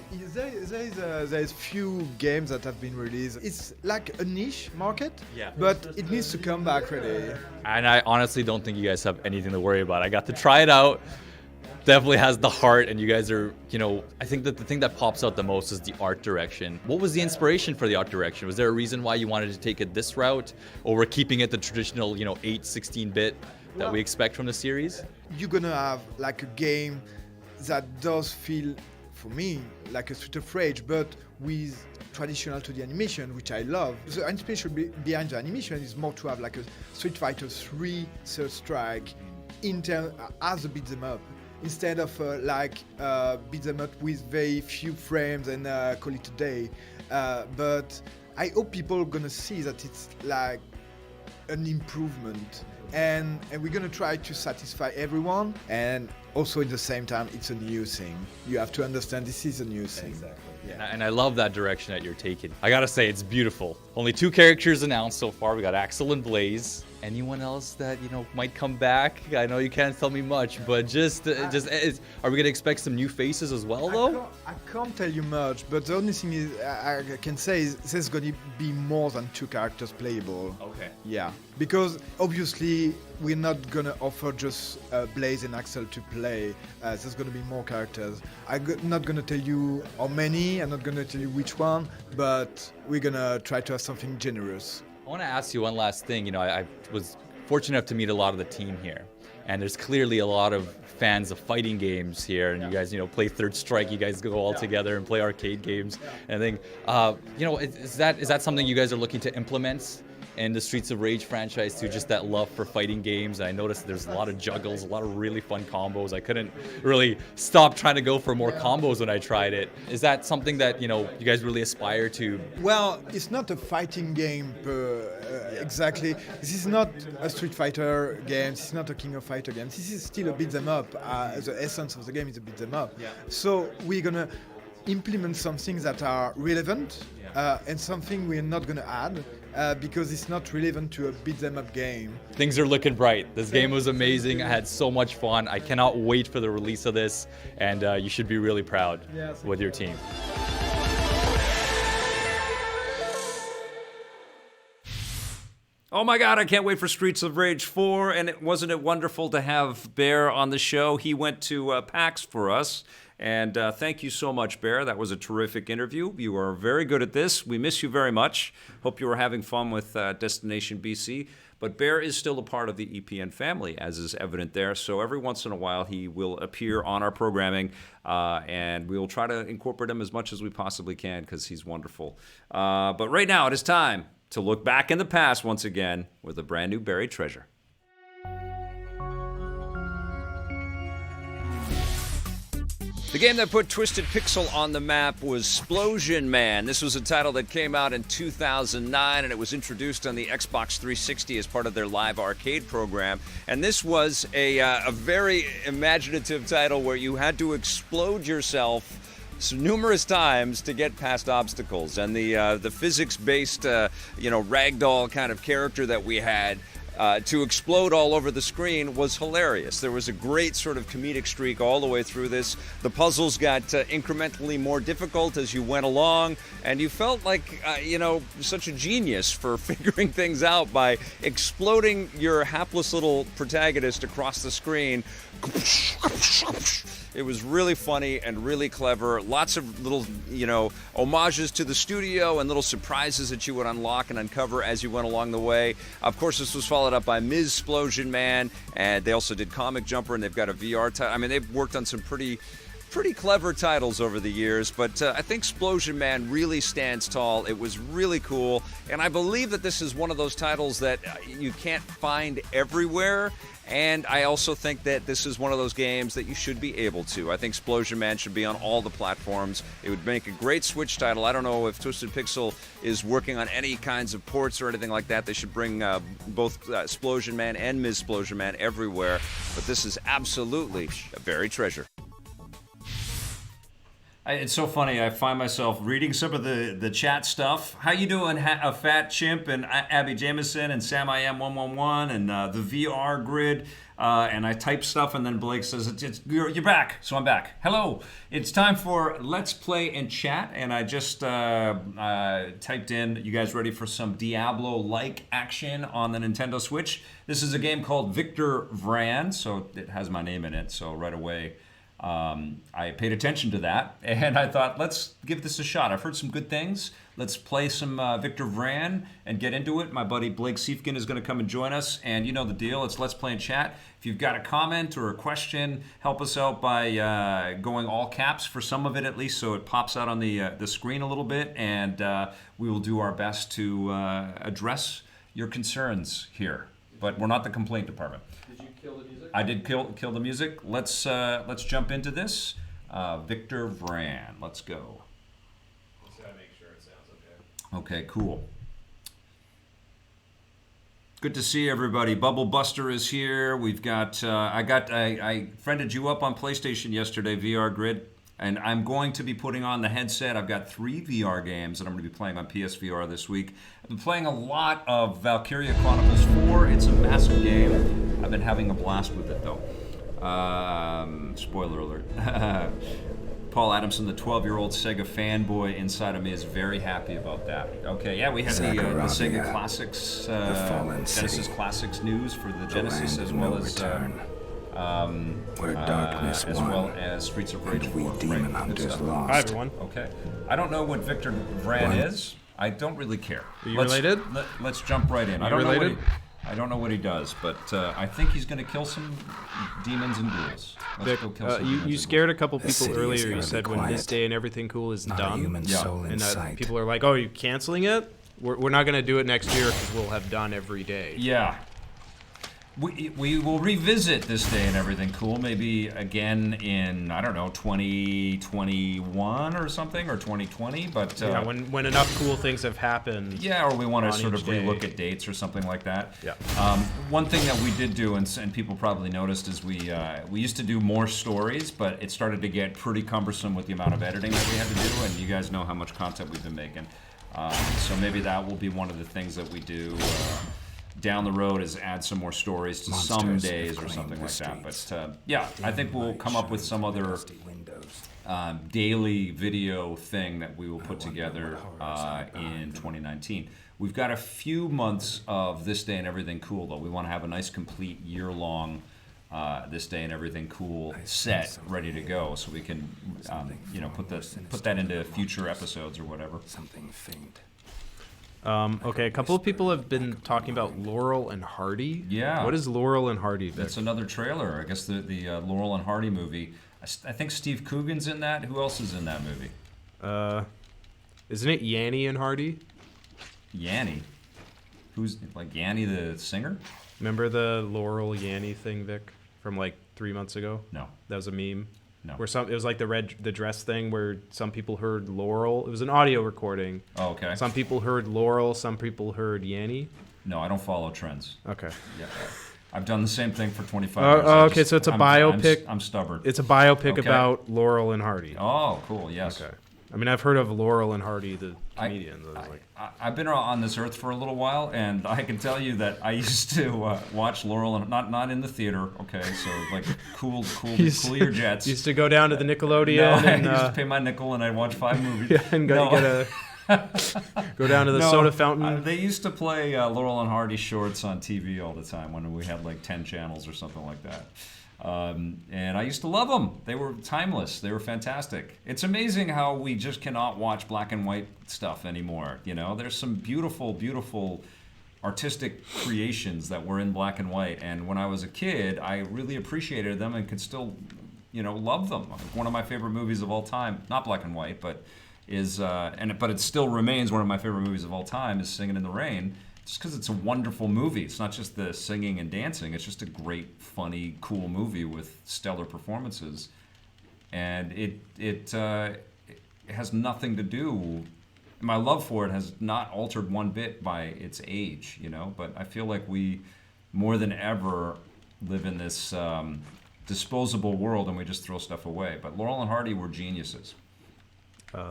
there's few games that have been released. It's like a niche market, but it needs to come back really. And I honestly don't think you guys have anything to worry about. I got to try it out. Definitely has the heart, and you guys are, I think that the thing that pops out the most is the art direction. What was the inspiration for the art direction? Was there a reason why you wanted to take it this route, or we're keeping it the traditional, 8, 16-bit that we expect from the series? You're gonna have like a game that does feel, for me, like a Street of Rage, but with traditional 2D animation, which I love. The inspiration behind the animation is more to have like a Street Fighter 3 Third Strike as a beat 'em up, instead of beat 'em up with very few frames and call it a day. But I hope people are gonna see that it's like an improvement, and we're gonna try to satisfy everyone, and also at the same time it's a new thing. You have to understand this is a new thing. Exactly. Yeah. And I love that direction that you're taking. I gotta say, it's beautiful. Only 2 characters announced so far. We got Axel and Blaze. Anyone else that might come back? I know you can't tell me much, but are we gonna expect some new faces as well, though? I can't tell you much, but the only thing is I can say is there's gonna be more than 2 characters playable. Okay. Yeah, because obviously we're not gonna offer just Blaze and Axel to play. There's gonna be more characters. I'm not gonna tell you how many. I'm not gonna tell you which one, but we're gonna try to have something generous. I want to ask you one last thing. I was fortunate enough to meet a lot of the team here, and there's clearly a lot of fans of fighting games here, and you guys, play Third Strike. You guys go all together and play arcade games. And I think, is that something you guys are looking to implement in the Streets of Rage franchise too? Just that love for fighting games. And I noticed there's a lot of juggles, a lot of really fun combos. I couldn't really stop trying to go for more combos when I tried it. Is that something that you guys really aspire to? Well, it's not a fighting game exactly. This is not a Street Fighter game. This is not a King of Fighter game. This is still a beat 'em up. The essence of the game is a beat 'em up. So we're gonna implement some things that are relevant and something we're not gonna add. Because it's not relevant to a beat 'em up game. Things are looking bright. This game was amazing. I had so much fun. I cannot wait for the release of this, and you should be really proud with your team. Oh my God, I can't wait for Streets of Rage 4, and wasn't it wonderful to have Bear on the show? He went to PAX for us, and thank you so much, Bear. That was a terrific interview. You are very good at this. We miss you very much. Hope you were having fun with Destination BC. But Bear is still a part of the EPN family, as is evident there. So every once in a while, he will appear on our programming, and we will try to incorporate him as much as we possibly can because he's wonderful. But right now, it is time to look back in the past once again with a brand new buried treasure. The game that put Twisted Pixel on the map was Splosion Man. This was a title that came out in 2009, and it was introduced on the Xbox 360 as part of their live arcade program. And this was a very imaginative title where you had to explode yourself numerous times to get past obstacles. And the physics-based, ragdoll kind of character that we had to explode all over the screen was hilarious. There was a great sort of comedic streak all the way through this. The puzzles got incrementally more difficult as you went along, and you felt like, such a genius for figuring things out by exploding your hapless little protagonist across the screen. It was really funny and really clever. Lots of little, homages to the studio and little surprises that you would unlock and uncover as you went along the way. Of course, this was followed up by Ms. Splosion Man, and they also did Comic Jumper, and they've got a VR title. I mean, they've worked on some pretty clever titles over the years, but I think Splosion Man really stands tall. It was really cool, and I believe that this is one of those titles that you can't find everywhere. And I also think that this is one of those games that you should be able to. I think Splosion Man should be on all the platforms. It would make a great Switch title. I don't know if Twisted Pixel is working on any kinds of ports or anything like that. They should bring both Splosion Man and Ms. Splosion Man everywhere. But this is absolutely a buried treasure. It's so funny. I find myself reading some of the chat stuff. How you doing, a Fat Chimp and Abby Jameson and Sam I Am 111 and the VR Grid. And I type stuff, and then Blake says, "You're back." So I'm back. Hello. It's time for Let's Play and Chat. And I just typed in, you guys ready for some Diablo-like action on the Nintendo Switch? This is a game called Victor Vran, so it has my name in it. So right away, I paid attention to that, and I thought, let's give this a shot. I've heard some good things. Let's play some Victor Vran and get into it. My buddy Blake Siefkin is going to come and join us, and you know the deal. It's Let's Play and Chat. If you've got a comment or a question, help us out by going all caps for some of it at least, so it pops out on the screen a little bit, and we will do our best to address your concerns here. But we're not the complaint department. Did you kill the music? I did kill the music. Let's jump into this. Victor Vran. Let's go. Just gotta make sure it sounds okay. Okay, cool. Good to see everybody. Bubble Buster is here. We've got. I friended you up on PlayStation yesterday, VR Grid, and I'm going to be putting on the headset. I've got 3 VR games that I'm going to be playing on PSVR this week. I've been playing a lot of Valkyria Chronicles 4. It's a massive game. I've been having a blast with it, though. Spoiler alert. Paul Adamson, the 12-year-old Sega fanboy inside of me, is very happy about that. Okay, yeah, we had the Sega Classics, Genesis Classics news for the Genesis, as well as Streets of Rage 4. Hi, everyone. Okay. I don't know what Victor Vran is. I don't really care. Are you related? Let's jump right in. I don't know what he does, but I think he's going to kill some demons and ghouls. Vic, you scared a couple people earlier. You said when This Day and Everything Cool is done, and people are like, "Oh, are you canceling it? We're not going to do it next year because we'll have done every day." Yeah. We will revisit This Day and Everything Cool maybe again in, I don't know, 2021 or something, or 2020, but... yeah, when enough cool things have happened. Yeah, or we want to sort of relook at dates or something like that. Yeah. One thing that we did do, and people probably noticed, is we used to do more stories, but it started to get pretty cumbersome with the amount of editing that we had to do, and you guys know how much content we've been making. So maybe that will be one of the things that we do... down the road, is add some more stories to some days or something like that. But yeah, I think we'll come up with some other daily video thing that we will put together in 2019. We've got a few months of This Day and Everything Cool, though. We want to have a nice, complete, year-long This Day and Everything Cool set ready to go, so we can, put that into future episodes or whatever. Something faint. Okay, a couple of people have been talking about Laurel and Hardy. Yeah. What is Laurel and Hardy, Vic? That's another trailer. I guess the Laurel and Hardy movie. I think Steve Coogan's in that. Who else is in that movie? Isn't it Yanny and Hardy? Yanny? Who's, like, Yanny the singer? Remember the Laurel Yanny thing, Vic, from like 3 months ago? No. That was a meme. No. Where it was like the dress thing where some people heard Laurel. It was an audio recording. Oh, okay. Some people heard Laurel, some people heard Yanny. No, I don't follow trends. Okay. Yeah. I've done the same thing for 25 years. Okay, so it's a biopic. I'm stubborn. It's a biopic about Laurel and Hardy. Oh, cool. Yes. Okay. I mean, I've heard of Laurel and Hardy, the comedians. I've been on this earth for a little while, and I can tell you that I used to watch Laurel, and not in the theater, okay, so like cool your jets. Used to go down to the Nickelodeon. No, and, I used to pay my nickel, and I'd watch 5 movies. Yeah, and go down to the soda fountain. They used to play Laurel and Hardy shorts on TV all the time when we had like 10 channels or something like that. And I used to love them. They were timeless. They were fantastic. It's amazing how we just cannot watch black and white stuff anymore. You know, there's some beautiful, beautiful artistic creations that were in black and white. And when I was a kid, I really appreciated them and could still, love them. One of my favorite movies of all time, not black and white, but but it still remains one of my favorite movies of all time, is Singing in the Rain. Just because it's a wonderful movie. It's not just the singing and dancing. It's just a great, funny, cool movie with stellar performances. And it has nothing to do. My love for it has not altered one bit by its age, But I feel like we, more than ever, live in this disposable world, and we just throw stuff away. But Laurel and Hardy were geniuses.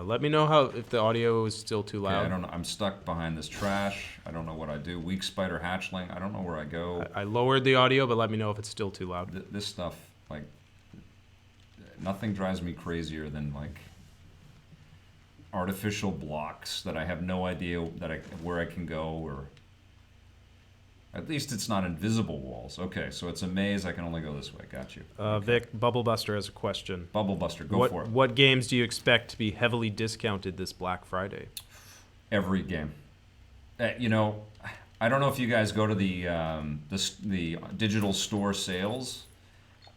Let me know if the audio is still too loud. I don't know. I'm stuck behind this trash. I don't know what I do. Weak spider hatchling. I don't know where I go. I lowered the audio, but let me know if it's still too loud. This stuff, like, nothing drives me crazier than like artificial blocks that I have no idea where I can go, or at least it's not invisible walls. Okay, so it's a maze. I can only go this way. Got you. Vic, Bubble Buster has a question. Bubble Buster, go for it. What games do you expect to be heavily discounted this Black Friday? Every game. I don't know if you guys go to the digital store sales.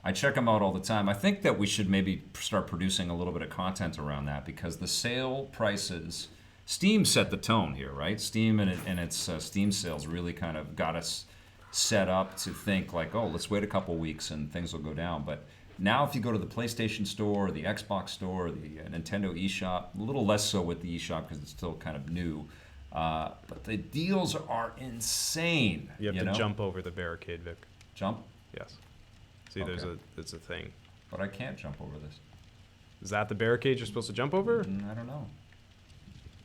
I check them out all the time. I think that we should maybe start producing a little bit of content around that, because the sale prices... Steam set the tone here, right? Steam and its Steam sales really kind of got us set up to think like, oh, let's wait a couple weeks and things will go down. But now if you go to the PlayStation Store, the Xbox Store, the Nintendo eShop, a little less so with the eShop because it's still kind of new, but the deals are insane. You have to jump over the barricade, Vic. Jump? Yes. See, Okay. it's a thing. But I can't jump over this. Is that the barricade you're supposed to jump over? I don't know.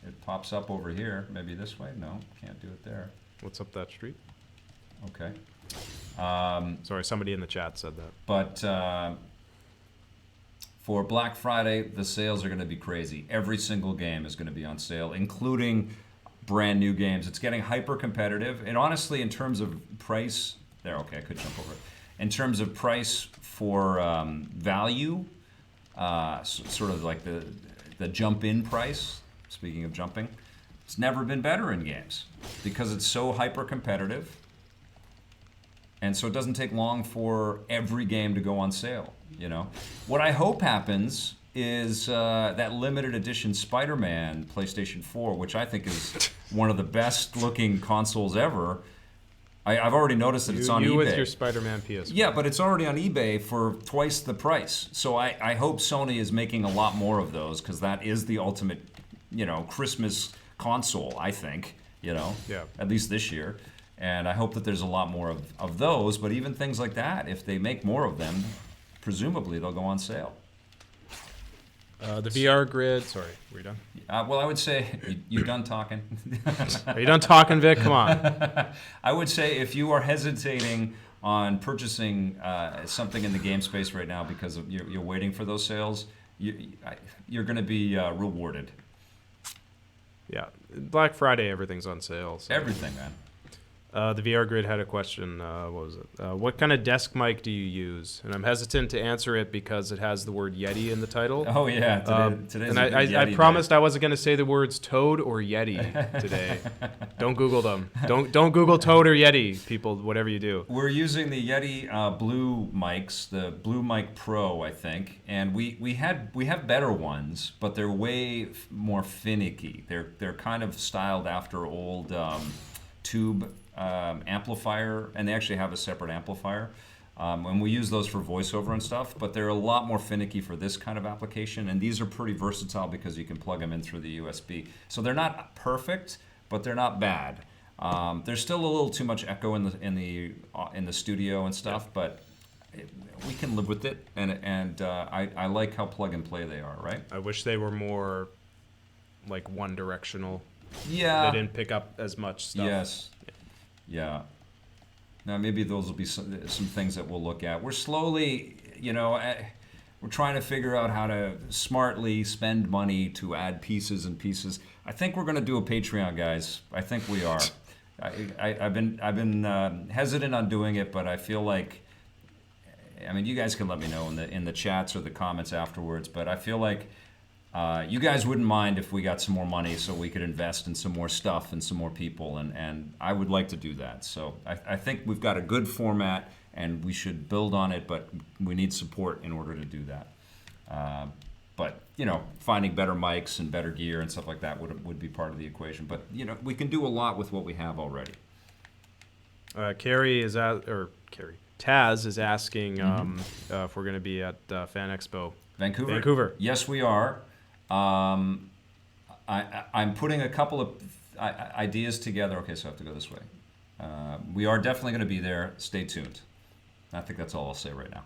It pops up over here. Maybe this way? No, can't do it there. What's up that street? Okay. Sorry, somebody in the chat said that. But for Black Friday, the sales are going to be crazy. Every single game is going to be on sale, including brand new games. It's getting hyper competitive. And honestly, in terms of price, okay, I could jump over it. In terms of price for value, sort of like the jump-in price, speaking of jumping, it's never been better in games because it's so hyper competitive. And so it doesn't take long for every game to go on sale, What I hope happens is that limited edition Spider-Man PlayStation 4, which I think is one of the best looking consoles ever. I've already noticed that it's on eBay. You with your Spider-Man PS4. Yeah, but it's already on eBay for twice the price. So I hope Sony is making a lot more of those, because that is the ultimate, Christmas console, I think, Yeah. at least this year. And I hope that there's a lot more of those. But even things like that, if they make more of them, presumably they'll go on sale. The VR grid. Sorry, were you done? Well, I would say, you done talking? Are you done talking, Vic? Come on. I would say if you are hesitating on purchasing something in the game space right now because you're waiting for those sales, you're going to be rewarded. Yeah, Black Friday, everything's on sale. So. Everything, man. The VR Grid had a question. What was it? What kind of desk mic do you use? And I'm hesitant to answer it because it has the word Yeti in the title. Oh yeah, today's and a big I Yeti promised day. I wasn't going to say the words Toad or Yeti today. Don't Google them. Don't Google Toad or Yeti, people. Whatever you do. We're using the Yeti Blue mics, the Blue Mic Pro, I think, and we have better ones, but they're way more finicky. They're kind of styled after old tube amplifier, and they actually have a separate amplifier, and we use those for voiceover and stuff, but they're a lot more finicky for this kind of application, and these are pretty versatile because you can plug them in through the USB. So they're not perfect, but they're not bad. There's still a little too much echo in the studio and stuff, but we can live with it, and I like how plug and play they are, right? I wish they were more like one directional. Yeah. They didn't pick up as much stuff. Yes. Yeah. Now maybe those will be some things that we'll look at. We're slowly, we're trying to figure out how to smartly spend money to add pieces and pieces. I think we're going to do a Patreon, guys. I think we are. I've been hesitant on doing it, but I feel like, I mean, you guys can let me know in the chats or the comments afterwards. But I feel like you guys wouldn't mind if we got some more money so we could invest in some more stuff and some more people, and I would like to do that. So I think we've got a good format, and we should build on it, but we need support in order to do that. But finding better mics and better gear and stuff like that would be part of the equation. But we can do a lot with what we have already. Taz is asking if we're going to be at Fan Expo. Vancouver. Yes, we are. I'm putting a couple of ideas together. Okay, so I have to go this way. We are definitely going to be there. Stay tuned. I think that's all I'll say right now.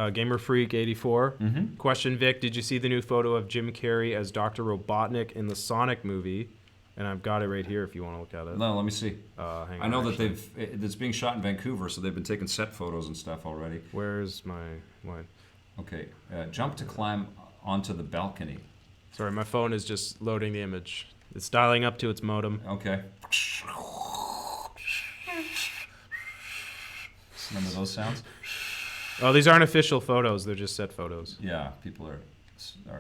Gamer Freak 84. Question, Vic, did you see the new photo of Jim Carrey as Dr. Robotnik in the Sonic movie? And I've got it right here if you want to look at it. No, let me see. Hang I on, know actually. that it's being shot in Vancouver, so they've been taking set photos and stuff already. Where's my one? Okay, jump to climb onto the balcony. Sorry, my phone is just loading the image. It's dialing up to its modem. Okay. Remember those sounds? Oh, these aren't official photos. They're just set photos. Yeah, people are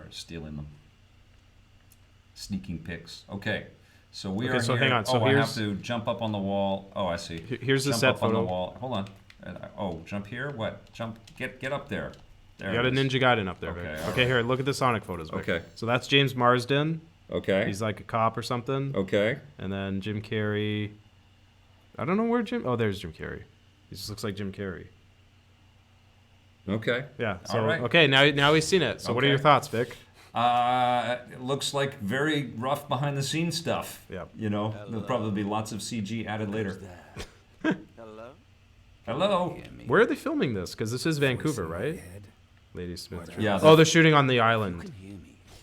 stealing them. Sneaking pics. Okay, so we are so here. hang on. So I have here's to jump up on the wall. Oh, I see. Here's the jump set up photo. on the wall. Hold on. Jump here. What? Jump. Get up there. There You got a it is. Ninja Gaiden up there. Okay, Vic. all Okay, right. here, look at the Sonic photos. Vic. Okay. So that's James Marsden. Okay. He's like a cop or something. Okay. And then Jim Carrey. I don't know where Jim. Oh, there's Jim Carrey. He just looks like Jim Carrey. Okay. Yeah. So All right. okay, now we've seen it. So what are Okay. your thoughts, Vic? It looks like very rough behind the scenes stuff. Yep. There'll probably be lots of CG added later. Hello. Where are they filming this? Because this is Vancouver, right? Ladysmith. Yeah. Oh, they're shooting on the island.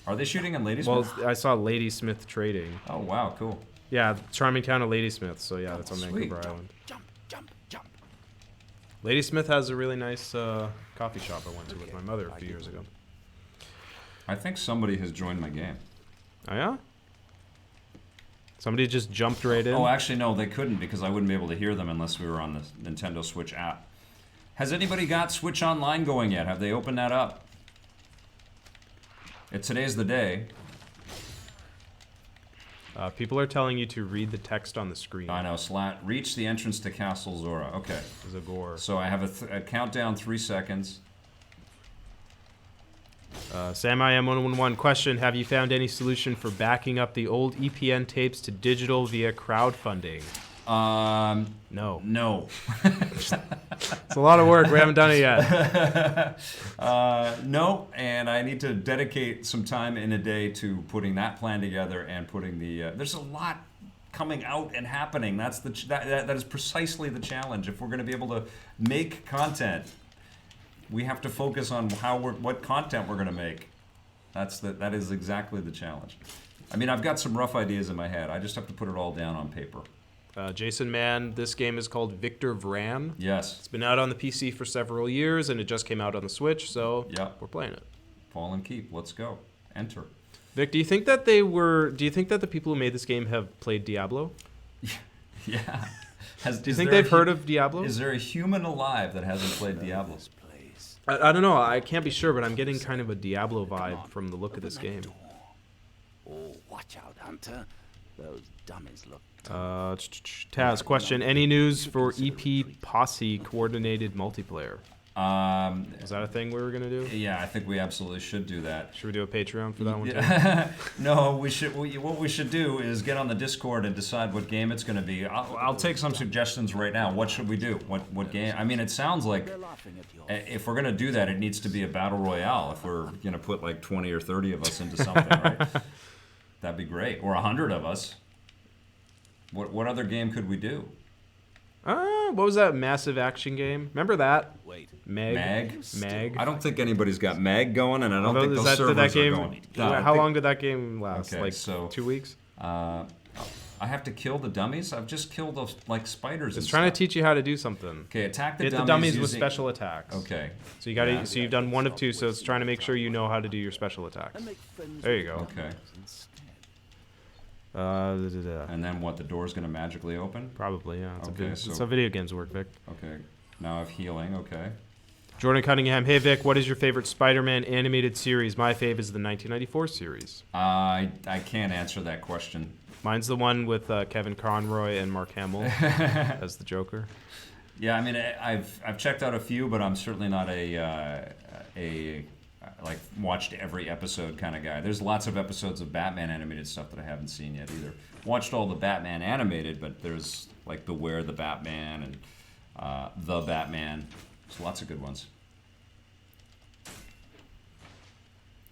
Are they shooting in Ladysmith? Well, I saw Ladysmith Trading. Oh wow, cool. Yeah, charming town of Ladysmith. So yeah, that's on Sweet. Vancouver Island. Ladysmith has a really nice coffee shop I went to with my mother a few years ago. I think somebody has joined my game. Oh yeah? Somebody just jumped right in. Oh, actually, no, they couldn't because I wouldn't be able to hear them unless we were on the Nintendo Switch app. Has anybody got Switch Online going yet? Have they opened that up? Today's the day. People are telling you to read the text on the screen. I know. Reach the entrance to Castle Zora. Okay. Zagor. So I have a countdown, 3 seconds. Sam IM111 question: have you found any solution for backing up the old EPN tapes to digital via crowdfunding? No. No. It's a lot of work. We haven't done it yet. No, and I need to dedicate some time in a day to putting that plan together and putting the. There's a lot coming out and happening. That is precisely the challenge. If we're going to be able to make content, we have to focus on what content we're going to make. That is exactly the challenge. I mean, I've got some rough ideas in my head. I just have to put it all down on paper. Jason Mann, this game is called Victor Vran. Yes. It's been out on the PC for several years, and it just came out on the Switch, so we're playing it. Fall and keep. Let's go. Enter. Vic, do you think that the people who made this game have played Diablo? Yeah. Do you think they've heard of Diablo? Is there a human alive that hasn't played Diablo? I don't know. I can't be sure, but I'm getting kind of a Diablo vibe from the look of this game. Oh, watch out, Hunter. Those dummies look. Taz, question: any news for EP Posse coordinated multiplayer? Is that a thing we were gonna do? Yeah, I think we absolutely should do that. Should we do a Patreon for that one too? No, we should. What we should do is get on the Discord and decide what game it's going to be. I'll take some suggestions right now. What should we do? What game? I mean, it sounds like if we're going to do that, it needs to be a battle royale. If we're going to put like 20 or 30 of us into something, right? That'd be great. Or 100 of us. What other game could we do? What was that massive action game? Remember that? Wait. Meg. I don't think anybody's got Meg going, and I don't think those servers are going. How long did that game last? Okay, like so 2 weeks? I have to kill the dummies? I've just killed those, like, spiders. It's trying to teach you how to do something. Okay, attack the Hit dummies. the dummies with using... special attacks. Okay. So you got to. So you've done 1 of 2. So it's trying to make sure you know how to do your special attacks. There you go. Okay. Da-da-da. And then what? The door's gonna magically open? Probably, yeah. It's so how video games work, Vic. Okay. Now I have healing. Okay. Jordan Cunningham. Hey Vic, what is your favorite Spider-Man animated series? My fave is the 1994 series. I can't answer that question. Mine's the one with Kevin Conroy and Mark Hamill as the Joker. Yeah, I mean, I've checked out a few, but I'm certainly not a like watched every episode kind of guy. There's lots of episodes of Batman animated stuff that I haven't seen yet either. Watched all the Batman animated, but there's like Beware the Batman and The Batman. There's lots of good ones.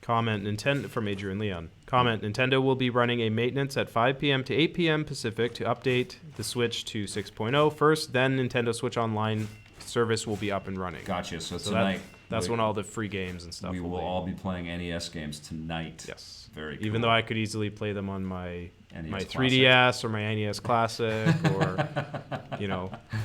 Comment Nintendo from Adrian Leon. Comment Nintendo will be running a maintenance at 5 p.m. to 8 p.m. Pacific to update the Switch to 6.0 first. Then Nintendo Switch Online service will be up and running. Gotcha. So tonight. That's when all the free games and stuff. We will all be playing NES games tonight. Yes. Very cool. Even though I could easily play them on my NES 3DS or my NES Classic or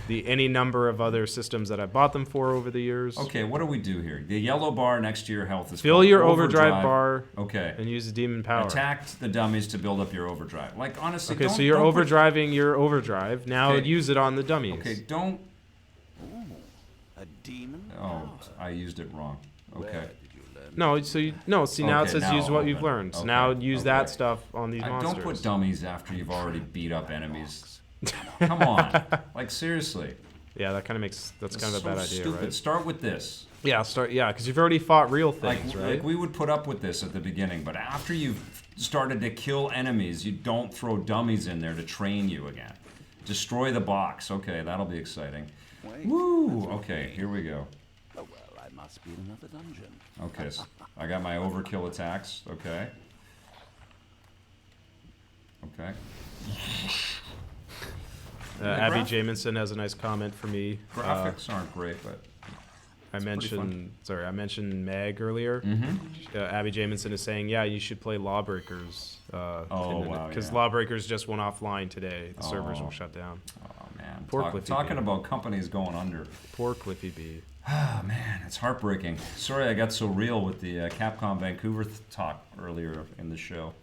any number of other systems that I bought them for over the years. Okay, what do we do here? The yellow bar next to your health is fill called your overdrive bar. Okay. And use the demon power. Attack the dummies to build up your overdrive. Like honestly. Okay, so you're overdriving your overdrive. Now use it on the dummies. Okay, don't. A demon? Oh, I used it wrong. Okay. No, see now it says use what you've learned. So now use that stuff on these monsters. Don't put dummies after you've already beat up enemies. Come on. Like seriously. Yeah, that's kind of a bad idea, stupid. right? Start with this. Yeah, because you've already fought real things, right? Like we would put up with this at the beginning, but after you've started to kill enemies, you don't throw dummies in there to train you again. Destroy the box. Okay, that'll be exciting. Woo! Okay, here we go. Oh, well, I must be in another dungeon. Okay, so I got my overkill attacks. Okay. Okay. Abby Jamison has a nice comment for me. Graphics aren't great, but I mentioned Meg earlier. Mm-hmm. Abby Jamison is saying, yeah, you should play Lawbreakers. Because yeah. Lawbreakers just went offline today. The servers were shut down. Oh man, Poor Cliffy talking B. about companies going under. Poor Cliffy B. Oh man, it's heartbreaking. Sorry I got so real with the Capcom Vancouver talk earlier in the show.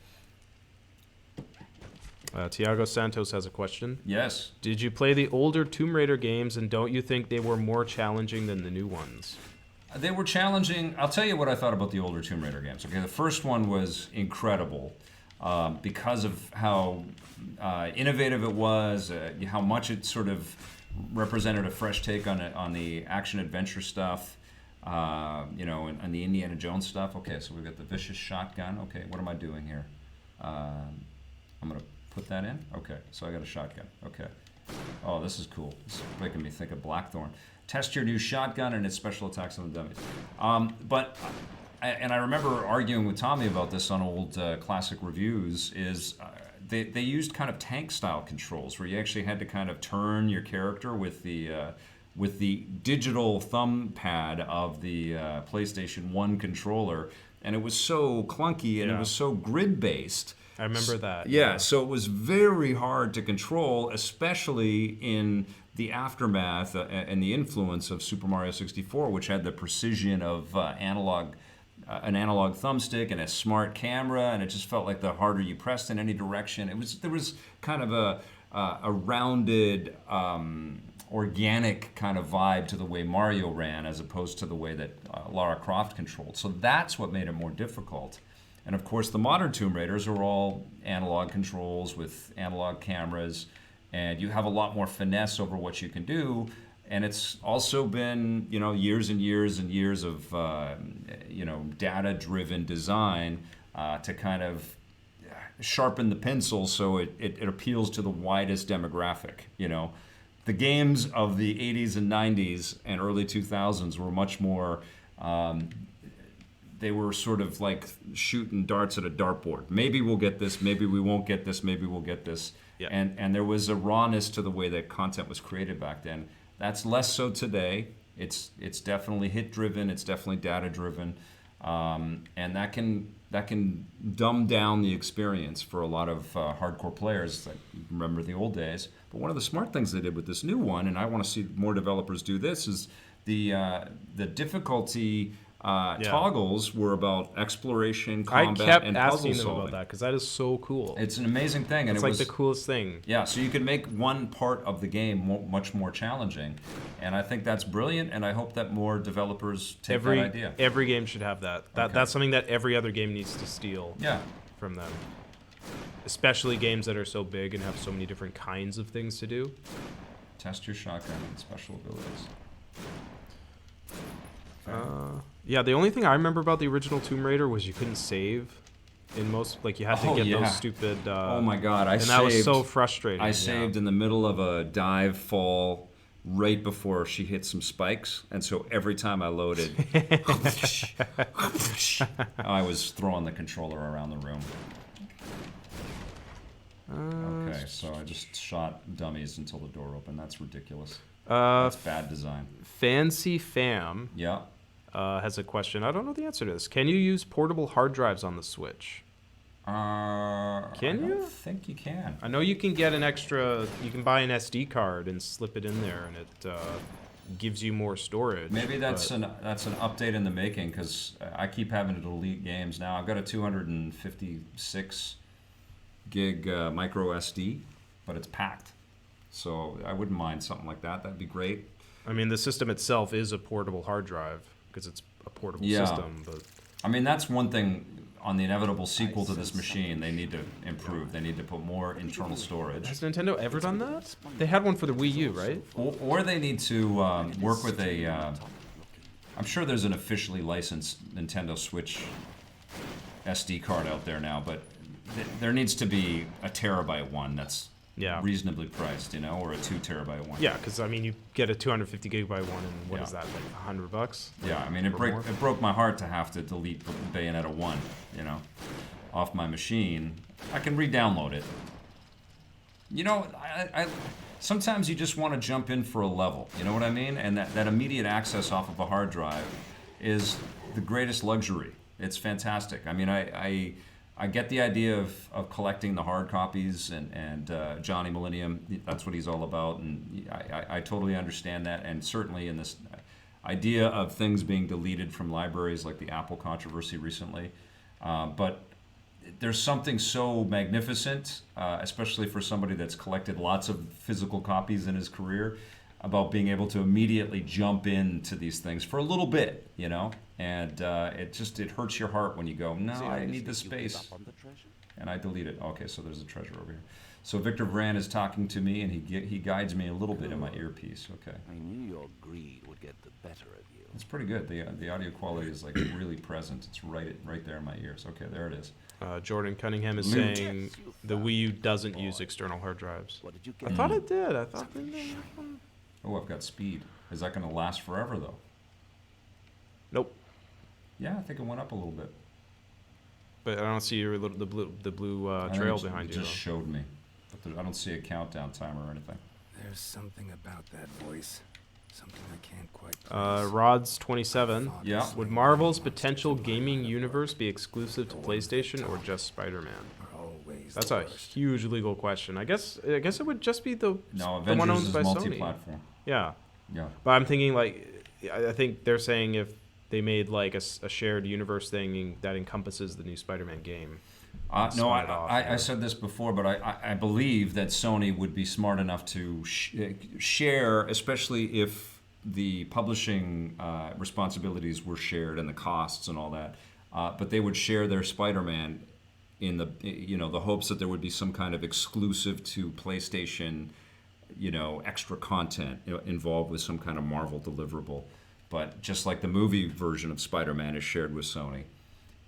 Tiago Santos has a question. Yes. Did you play the older Tomb Raider games, and don't you think they were more challenging than the new ones? They were challenging. I'll tell you what I thought about the older Tomb Raider games. Okay, the first one was incredible because of how innovative it was, how much it sort of represented a fresh take on the action-adventure stuff, and the Indiana Jones stuff. Okay, so we've got the vicious shotgun. Okay, what am I doing here? I'm going to put that in? Okay, so I got a shotgun. Okay. Oh, this is cool. This is making me think of Blackthorn. Test your new shotgun and its special attacks on the dummies. I remember arguing with Tommy about this on old classic reviews, is they used kind of tank-style controls where you actually had to kind of turn your character with the digital thumb pad of the PlayStation 1 controller, and it was so clunky and it was so grid-based. I remember that. Yeah, so it was very hard to control, especially in the aftermath and the influence of Super Mario 64, which had the precision of an analog thumbstick and a smart camera, and it just felt like the harder you pressed in any direction, there was kind of a rounded, organic kind of vibe to the way Mario ran, as opposed to the way that Lara Croft controlled. So that's what made it more difficult. And of course, the modern Tomb Raiders are all analog controls with analog cameras, and you have a lot more finesse over what you can do. And it's also been, years and years and years of, data-driven design to kind of sharpen the pencil so it appeals to the widest demographic. The games of the 80s and 90s and early 2000s were much more. They were sort of like shooting darts at a dartboard. Maybe we'll get this, maybe we won't get this, maybe we'll get this. Yeah. And there was a rawness to the way that content was created back then. That's less so today. It's definitely hit driven. It's definitely data driven, and that can dumb down the experience for a lot of hardcore players that remember the old days. But one of the smart things they did with this new one, and I want to see more developers do this, is the difficulty toggles were about exploration, combat, I kept and asking puzzle them solving. about that because that is so cool. It's an amazing thing, and it's it like was the coolest thing. Yeah, so you can make one part of the game much more challenging, and I think that's brilliant. And I hope that more developers take that idea. Every game should have that. That's something that every other game needs to steal. From them, especially games that are so big and have so many different kinds of things to do. Test your shotgun and special abilities. Yeah, the only thing I remember about the original Tomb Raider was you couldn't save in most, like you had to get those stupid. Oh my God, and that was so frustrating. I saved in the middle of a dive fall right before she hit some spikes, and so every time I loaded, I was throwing the controller around the room. Okay, so I just shot dummies until the door opened. That's ridiculous. That's bad design. Fancy Fam has a question. I don't know the answer to this. Can you use portable hard drives on the Switch? Can you? I think you can. I know you can get an extra. You can buy an SD card and slip it in there, and it gives you more storage. Maybe that's an update in the making, because I keep having to delete games now. I've got a 256 gig micro SD, but it's packed. So I wouldn't mind something like that. That'd be great. I mean, the system itself is a portable hard drive because it's a portable system. But I mean, that's one thing on the inevitable sequel to this machine. They need to improve. They need to put more internal storage. Has Nintendo ever done that? They had one for the Wii U, right? Or they need to work with a. I'm sure there's an officially licensed Nintendo Switch SD card out there now, but there needs to be a terabyte one that's reasonably priced, or a 2 terabyte one. Yeah, because I mean, you get a 250 gigabyte one, and what is that, like $100? Yeah, I mean, it broke my heart to have to delete Bayonetta 1, off my machine. I can re-download it. I sometimes you just want to jump in for a level. You know what I mean? And that immediate access off of a hard drive is the greatest luxury. It's fantastic. I mean, I get the idea of collecting the hard copies and Johnny Millennium, that's what he's all about, and I totally understand that, and certainly in this idea of things being deleted from libraries like the Apple controversy recently, but there's something so magnificent, especially for somebody that's collected lots of physical copies in his career, about being able to immediately jump into these things for a little bit, and it hurts your heart when you go, no, I need the space, and I delete it. Okay, so there's a treasure over here. So Victor Vran is talking to me, and he guides me a little bit in my earpiece. Okay. I knew your greed would get the better of you. It's pretty good. The audio quality is like really present. It's right there in my ears. Okay, there it is. Jordan Cunningham is saying the Wii U doesn't use external hard drives. I thought it did. I thought it did. Oh, I've got speed. Is that going to last forever, though? Nope. Yeah, I think it went up a little bit. But I don't see the blue trail behind you. It just showed me. But I don't see a countdown timer or anything. There's something about that voice. Something I can't quite place. Rods27. Yeah. Would Marvel's potential gaming universe be exclusive to PlayStation or just Spider-Man? That's a huge legal question. I guess it would just be the one owned by Sony. Multi-platform. Yeah. Yeah. But I'm thinking I think they're saying if they made like a shared universe thing that encompasses the new Spider-Man game. No, I said this before, but I believe that Sony would be smart enough to share, especially if the publishing responsibilities were shared and the costs and all that. But they would share their Spider-Man in the hopes that there would be some kind of exclusive to PlayStation, extra content involved with some kind of Marvel deliverable. But just like the movie version of Spider-Man is shared with Sony,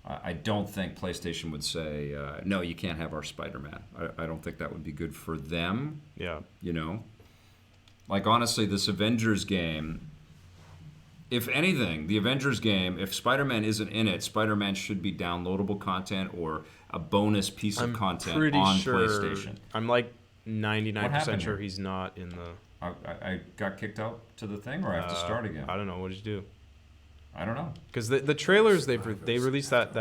I don't think PlayStation would say, no, you can't have our Spider-Man. I don't think that would be good for them. Yeah. Like, honestly, this Avengers game, if anything, the Avengers game, if Spider-Man isn't in it, Spider-Man should be downloadable content or a bonus piece of content on PlayStation. I'm like 99% happened sure here? he's not in the. I got kicked out to the thing, or I have to start again? I don't know. What did you do? I don't know. Because the trailers they released that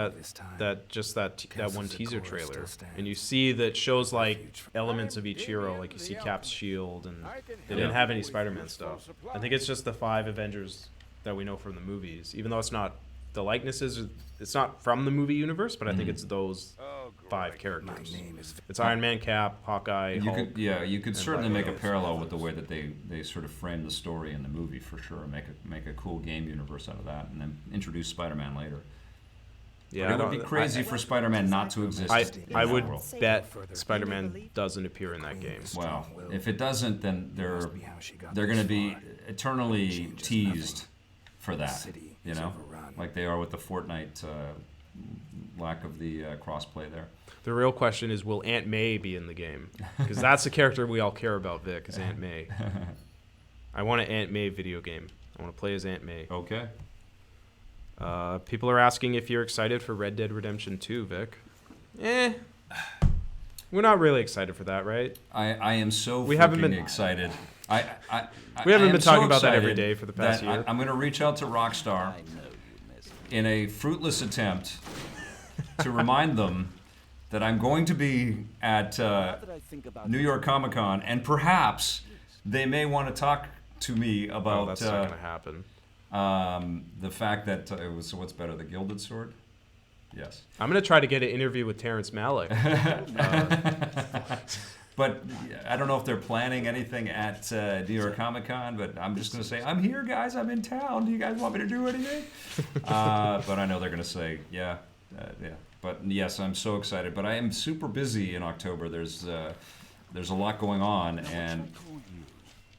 one teaser trailer, and you see that shows like elements of each hero, like you see Cap's shield, and they didn't have any Spider-Man stuff. I think it's just the 5 Avengers that we know from the movies, even though it's not the likenesses. It's not from the movie universe, but I think it's those 5 characters. It's Iron Man, Cap, Hawkeye, Hulk. You could certainly make a parallel with the way that they sort of frame the story in the movie for sure. Make a cool game universe out of that, and then introduce Spider-Man later. Yeah, but it would be crazy for Spider-Man not to exist. I in would that world. bet Spider-Man doesn't appear in that game. Well, if it doesn't, then they're going to be eternally teased for that. You know, like they are with the Fortnite lack of the crossplay there. The real question is, will Aunt May be in the game? Because that's the character we all care about, Vic, is Aunt May. I want an Aunt May video game. I want to play as Aunt May. Okay. People are asking if you're excited for Red Dead Redemption 2, Vic. We're not really excited for that, right? I am so we haven't been excited. We haven't been talking so about that every day for the past that year. I'm going to reach out to Rockstar in a fruitless attempt to remind them that I'm going to be at New York Comic Con, and perhaps they may want to talk to me about that's not going to happen. The fact that so what's better, the Gilded Sword? Yes. I'm going to try to get an interview with Terrence Malick. But I don't know if they're planning anything at New York Comic Con, but I'm just going to say, I'm here, guys. I'm in town. Do you guys want me to do anything? But I know they're going to say, yeah. But yes, I'm so excited. But I am super busy in October. There's a lot going on, and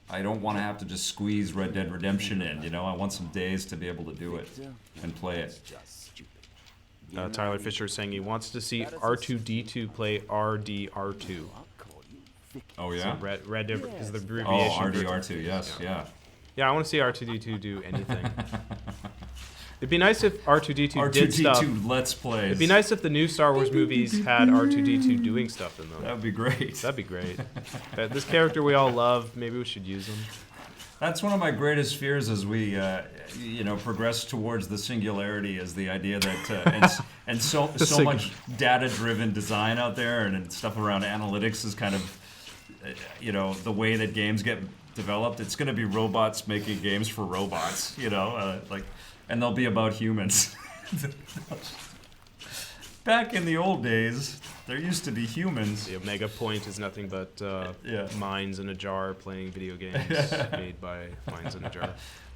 I don't want to have to just squeeze Red Dead Redemption in. You know, I want some days to be able to do it and play it. Tyler Fisher is saying he wants to see R2D2 play RDR2. Oh yeah, so Red Dead is the abbreviation. Oh, RDR2, yes, yeah. Yeah, I want to see R2D2 do anything. It'd be nice if R2D2 did stuff. R2D2 Let's Plays. It'd be nice if the new Star Wars movies had R2D2 doing stuff in them. That'd be great. That'd be great. This character we all love, maybe we should use him. That's one of my greatest fears as we, progress towards the singularity. Is the idea that and so much data-driven design out there and stuff around analytics is kind of, the way that games get developed. It's going to be robots making games for robots. And they'll be about humans. Back in the old days, there used to be humans. The Omega Point is nothing but minds in a jar playing video games made by minds in a jar.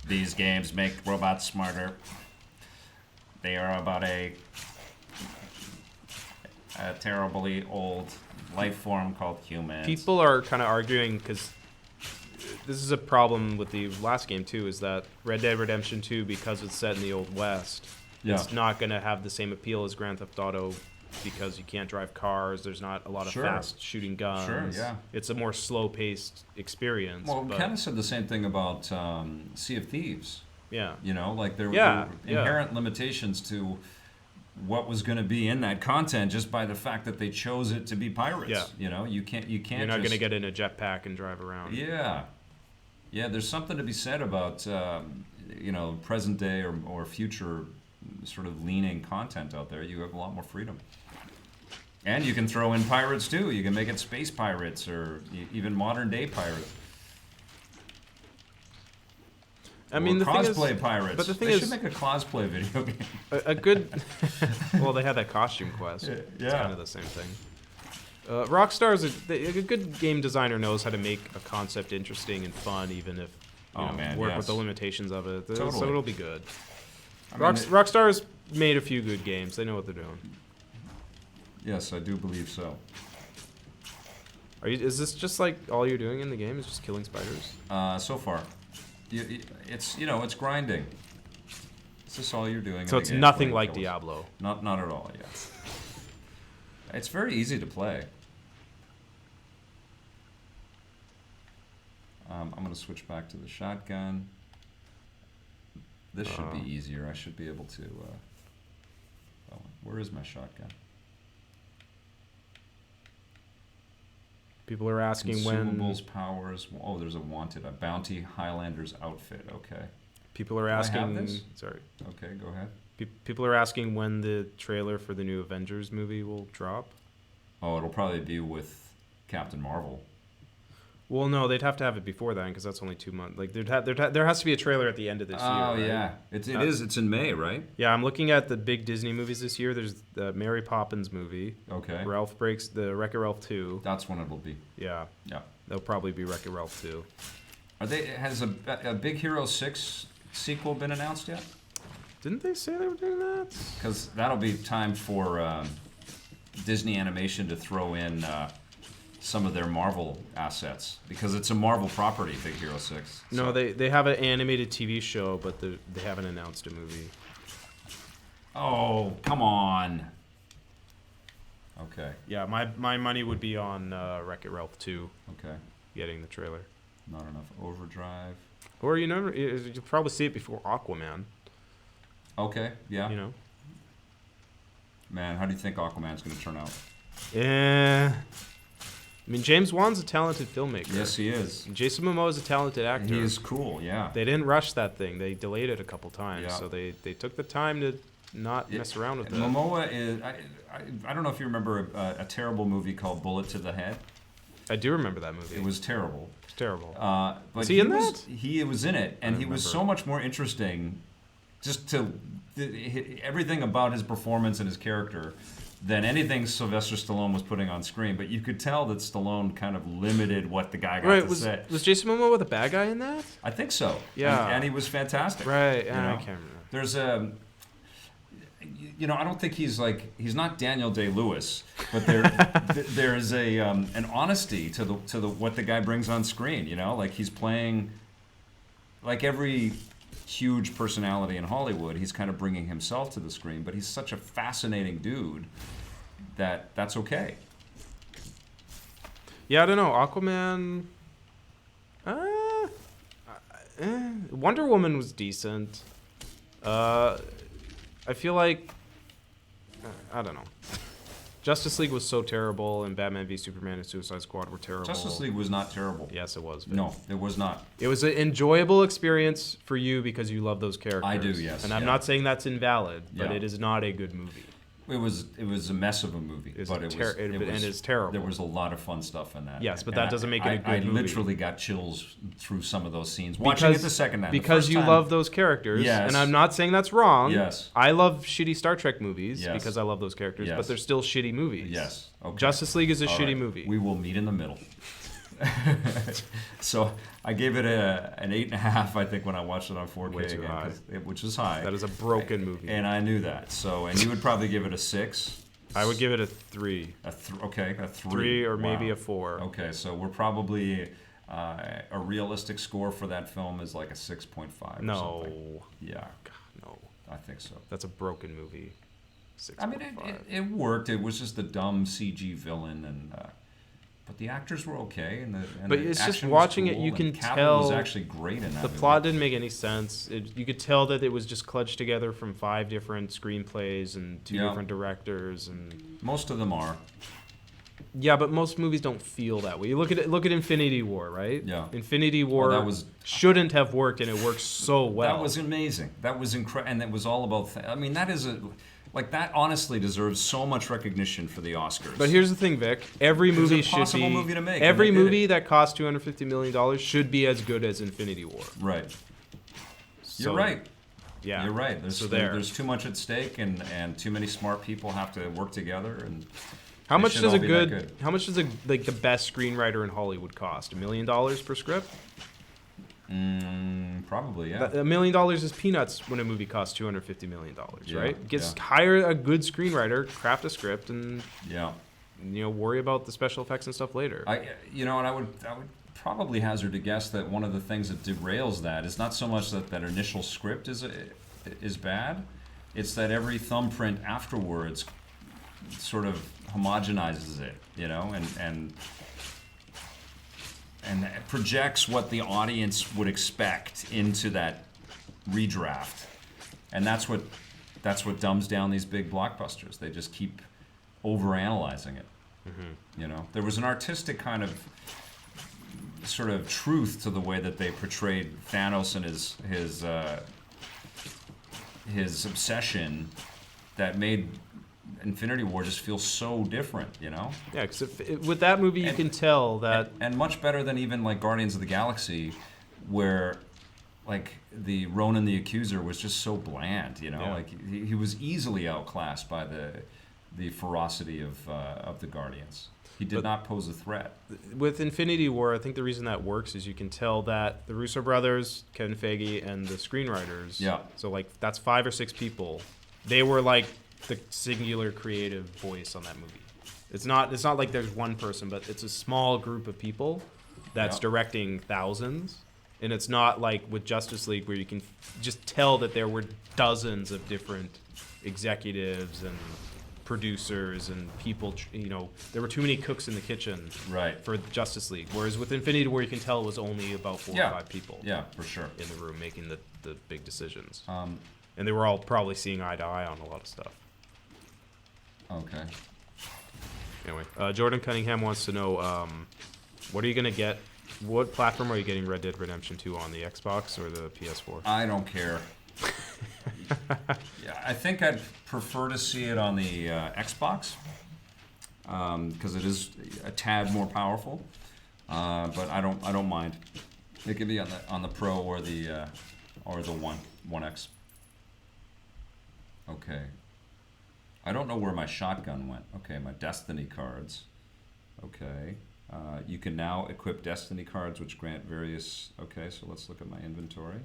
These games make robots smarter. They are about a terribly old life form called humans. People are kind of arguing because this is a problem with the last game too, is that Red Dead Redemption 2, because it's set in the Old West, it's not going to have the same appeal as Grand Theft Auto because you can't drive cars, there's not a lot of fast shooting guns. Sure, yeah. It's a more slow-paced experience. Well, we kind of said the same thing about Sea of Thieves. Yeah. There were inherent limitations to what was going to be in that content just by the fact that they chose it to be pirates. Yeah. You can't. You're not going to get in a jetpack and drive around. Yeah. Yeah, there's something to be said about, present day or future sort of leaning content out there. You have a lot more freedom. And you can throw in pirates too. You can make it space pirates or even modern day pirates. I mean, the thing is, pirates. But the thing they is, should make a cosplay video game. A good. Well, they had that costume quest. Yeah. It's kind of the same thing. Rockstar is a good game designer knows how to make a concept interesting and fun, even if work with the limitations of it. Totally. So it'll be good. Rockstar's made a few good games. They know what they're doing. Yes, I do believe so. Is this just like all you're doing in the game is just killing spiders? So far, it's grinding. Is this all you're doing? So it's nothing like Diablo. Not at all. Yes. It's very easy to play. I'm going to switch back to the shotgun. This should be easier. I should be able to... where is my shotgun? People are asking when. Consumables, powers. Oh, there's a wanted. A bounty Highlanders outfit. Okay. People are Do I have asking. this? Sorry. Okay, go ahead. People are asking when the trailer for the new Avengers movie will drop. Oh, it'll probably be with Captain Marvel. Well, no, they'd have to have it before then because that's only 2 months. Like there has to be a trailer at the end of this year. Oh right? yeah, it is. It's in May, right? Yeah, I'm looking at the big Disney movies this year. There's the Mary Poppins movie. Okay. The Wreck-It Ralph 2. That's when it'll be. Yeah. Yeah. There'll probably be Wreck-It Ralph 2. Has a Big Hero 6 sequel been announced yet? Didn't they say they were doing that? Because that'll be time for Disney Animation to throw in some of their Marvel assets because it's a Marvel property, Big Hero 6. No, So. they have an animated TV show, but they haven't announced a movie. Oh, come on. Okay. Yeah, my money would be on Wreck-It Ralph 2. Okay. Getting the trailer. Not enough overdrive. Or you'll probably see it before Aquaman. Okay, yeah. You know. Man, how do you think Aquaman's going to turn out? Yeah. I mean, James Wan's a talented filmmaker. Yes, he is. And Jason Momoa is a talented actor. He is cool, yeah. They didn't rush that thing. They delayed it a couple times. Yeah. So they took the time to not mess around with it. Momoa is... I don't know if you remember a terrible movie called Bullet to the Head. I do remember that movie. It was terrible. It's terrible. But was he in that? He was in it, and he was so much more interesting just to... everything about his performance and his character than anything Sylvester Stallone was putting on screen. But you could tell that Stallone kind of limited what the guy got to say. Was Jason Momoa the bad guy in that? I think so. Yeah. And he was fantastic. Right. You I know? can't remember. There's a... I don't think he's not Daniel Day-Lewis, but there is an honesty to the what the guy brings on screen. Like he's playing like every huge personality in Hollywood. He's kind of bringing himself to the screen, but he's such a fascinating dude that's okay. Yeah, I don't know. Aquaman. Wonder Woman was decent. I feel like I don't know. Justice League was so terrible, and Batman v Superman and Suicide Squad were terrible. Justice League was not terrible. Yes, it was. No, it was not. It was an enjoyable experience for you because you love those characters. I do, yes. And I'm not saying that's invalid, but Yeah. it is not a good movie. It was a mess of a movie, but it's terrible. There was a lot of fun stuff in that. Yes, but that doesn't make it a good movie. I literally got chills through some of those scenes. Watching it the second time. Because you love those characters. Yes. And I'm not saying that's wrong. Yes. I love shitty Star Trek movies Yes. because I love those characters, Yes. but they're still shitty movies. Yes. Okay. Justice League is a All shitty right. movie. We will meet in the middle. So I gave it an 8.5, I think, when I watched it on 4K Way too again, high. which is high. That is a broken movie. And I knew that. So, and you would probably give it a 6. I would give it a 3. Okay, a 3. 3 or maybe Wow. a 4. Okay, so we're probably a realistic score for that film is like a 6.5. No. Or something. Yeah. God, no. I think so. That's a broken movie. 6.5. I mean, it worked. It was just the dumb CG villain, and but the actors were okay, and But the it's just action was watching it, cool, you and can Cavill tell was actually great in that. the movie. plot didn't make any sense. You could tell that it was just kludged together from 5 different screenplays and 2 different directors, and most of them are. yeah, but most movies don't feel that way. You look at Infinity War, right? Yeah. Infinity War shouldn't have worked, and it works so well. That was amazing. That was incredible, and it was all about. I mean, that is that honestly deserves so much recognition for the Oscars. But here's the thing, Vic. Every movie should be movie to make, every and they did movie that costs $250 million should be as good as Infinity War. Right. So, You're right. Yeah. You're right. There's too much at stake, and too many smart people have to work together. And how they much should does all be that good. how much does the best screenwriter in Hollywood cost? $1 million per script? Probably, yeah. $1 million is peanuts when a movie costs $250 million, Yeah, right? Hire a good screenwriter, craft a script, and worry about the special effects and stuff later. I would probably hazard a guess that one of the things that derails that is not so much that initial script is bad, it's that every thumbprint afterwards sort of homogenizes it, and it projects what the audience would expect into that redraft, and that's what dumbs down these big blockbusters. They just keep overanalyzing it. You know, there was an artistic kind of sort of truth to the way that they portrayed Thanos and his obsession that made Infinity War just feel so different, you know? Yeah, because with that movie you can tell that... And much better than even like Guardians of the Galaxy, where like the Ronan the Accuser was just so bland, you know? Yeah. Like he was easily outclassed by the ferocity of the Guardians. He did not pose a threat. With Infinity War, I think the reason that works is you can tell that the Russo brothers, Kevin Feige, and the screenwriters, so like that's 5 or 6 people, they were like the singular creative voice on that movie. It's not like there's one person, but it's a small group of people that's directing thousands. And it's not like with Justice League where you can just tell that there were dozens of different executives and producers and people, you know, there were too many cooks in the kitchen for Justice League. Whereas with Infinity War, you can tell it was only about 4 or 5 people. Yeah, for sure. In the room making the big decisions. And they were all probably seeing eye to eye on a lot of stuff. Okay. Anyway, Jordan Cunningham wants to know, what are you going to get? What platform are you getting Red Dead Redemption 2 on, the Xbox or the PS4? I don't care. Yeah, I think I'd prefer to see it on the Xbox because it is a tad more powerful. But I don't mind. It could be on the Pro or the One X. Okay. I don't know where my shotgun went. Okay, my Destiny cards. Okay. You can now equip Destiny cards which grant various... Okay, so let's look at my inventory.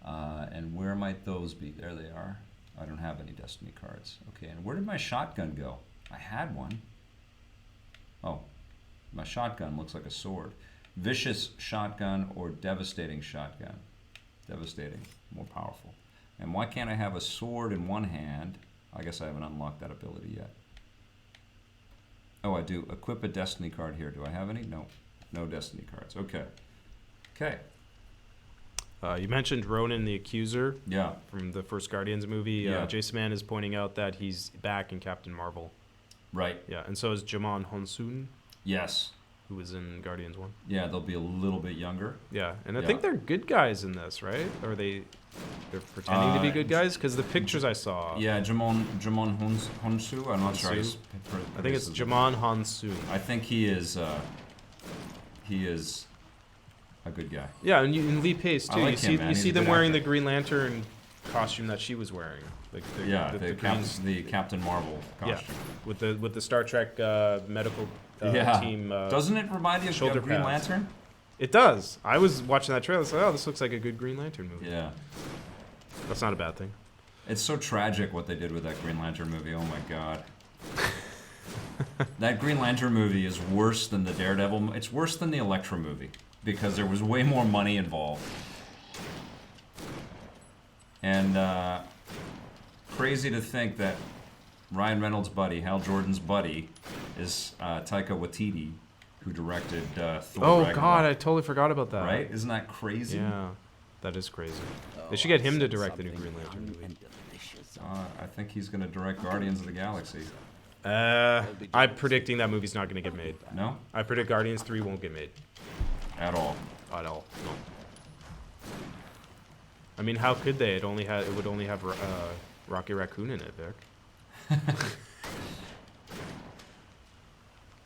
And where might those be? There they are. I don't have any Destiny cards. Okay, and where did my shotgun go? I had one. Oh, my shotgun looks like a sword. Vicious shotgun or devastating shotgun? Devastating, more powerful. And why can't I have a sword in one hand? I guess I haven't unlocked that ability yet. Oh, I do. Equip a Destiny card here. Do I have any? No. No Destiny cards. Okay. Okay. You mentioned Ronan the Accuser. Yeah. From the first Guardians movie. Yeah. Jason Mann is pointing out that he's back in Captain Marvel. Right. Yeah, and so is Jamon Honsoon. Yes. Who was in Guardians 1. Yeah, they'll be a little bit younger. Yeah, and I think they're good guys in this, right? Or they're pretending to be good guys? Because the pictures I saw... Yeah, Jamon Honsu. I'm not sure. I think it's Jamon Honsu. I think he is a good guy. Yeah, and Lee Pace too. Like you see them wearing the Green Lantern costume that she was wearing. The Captain Marvel costume. Yeah, with the Star Trek medical team. Doesn't it remind you of Green Lantern? It does. I was watching that trailer. I was like, oh, this looks like a good Green Lantern movie. Yeah. That's not a bad thing. It's so tragic what they did with that Green Lantern movie. Oh my god. That Green Lantern movie is worse than the Daredevil. It's worse than the Elektra movie because there was way more money involved. And crazy to think that Ryan Reynolds' buddy, Hal Jordan's buddy, is Taika Waititi, who directed Thor Ragnarok. God, I totally forgot about that. Right? Isn't that crazy? Yeah, that is crazy. They should get him to direct the new Green Lantern movie. I think he's going to direct Guardians of the Galaxy. I'm predicting that movie's not going to get made. No? I predict Guardians 3 won't get made. At all. At all. No. I mean, how could they? It would only have Rocky Raccoon in it, Vic.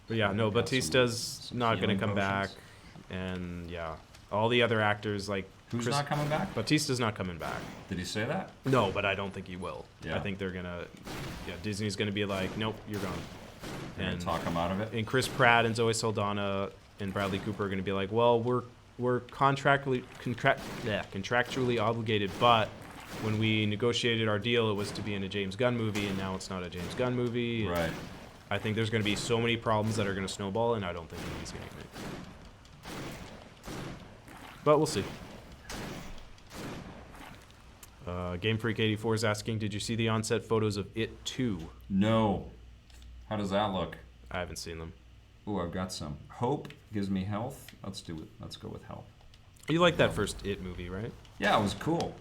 But yeah, no, Batista's not going to come back. And yeah, all the other actors like... Who's not coming back? Batista's not coming back. Did he say that? No, but I don't think he will. Yeah. I think they're going to... Yeah, Disney's going to be like, nope, you're gone. And talk him out of it? And Chris Pratt and Zoe Saldana and Bradley Cooper are going to be like, well, we're contractually obligated, but when we negotiated our deal, it was to be in a James Gunn movie, and now it's not a James Gunn movie. Right. I think there's going to be so many problems that are going to snowball, and I don't think he's going to get made. But we'll see. Game Freak 84 is asking, did you see the on-set photos of It 2? No. How does that look? I haven't seen them. Ooh, I've got some. Hope gives me health. Let's do it. Let's go with health. You liked that first It movie, right? Yeah, it was cool.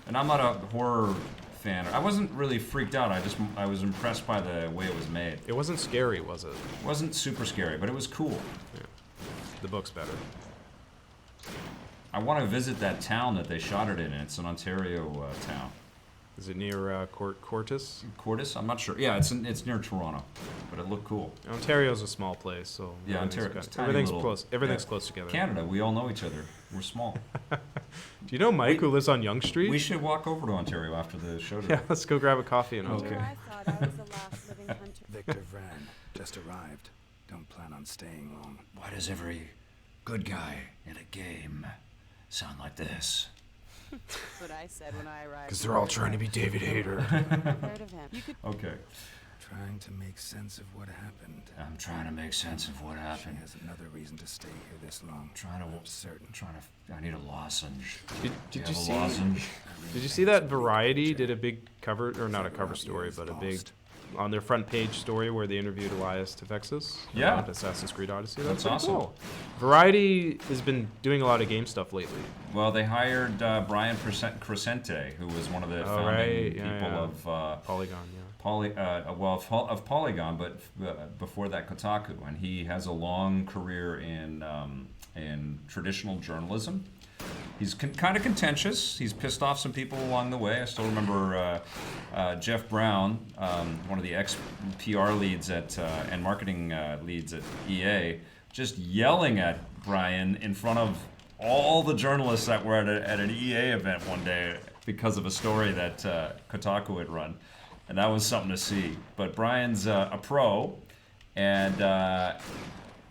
And I'm not a horror fan. I wasn't really freaked out. I was impressed by the way it was made. It wasn't scary, was it? It wasn't super scary, but it was cool. Yeah. The book's better. I want to visit that town that they shot it in. It's an Ontario town. Is it near Cortis? Cortis? I'm not sure. Yeah, it's near Toronto, but it looked cool. Ontario's a small place, so yeah, Ontario. Everything's close. Everything's close together. Canada, we all know each other. We're small. Do you know Mike, who lives on Yonge Street? We should walk over to Ontario after the show today. Yeah, let's go grab a coffee in Ontario. Okay. I thought I was the last living hunter. Victor Vran just arrived. Don't plan on staying long. Why does every good guy in a game sound like this? That's what I said when I arrived. Because they're all trying to be David Hayter. Heard of him. You could Okay. Trying to make sense of what happened. I'm trying to make sense of what happened. She has another reason to stay here this long. I need a lozenge. Did you have a see? lozenge? Did you see that Variety did a big cover, or not a cover story, but a big on their front page story where they interviewed Elias Tefexis Yeah. about Assassin's Creed Odyssey. That's pretty awesome. Cool. Variety has been doing a lot of game stuff lately. Well, they hired Brian Crescente, who was one of the founding people of Polygon. Yeah. of Polygon, but before that Kotaku, and he has a long career in traditional journalism. He's kind of contentious. He's pissed off some people along the way. I still remember Jeff Brown, one of the ex-PR leads and marketing leads at EA, just yelling at Brian in front of all the journalists that were at an EA event one day because of a story that Kotaku had run. And that was something to see. But Brian's a pro, and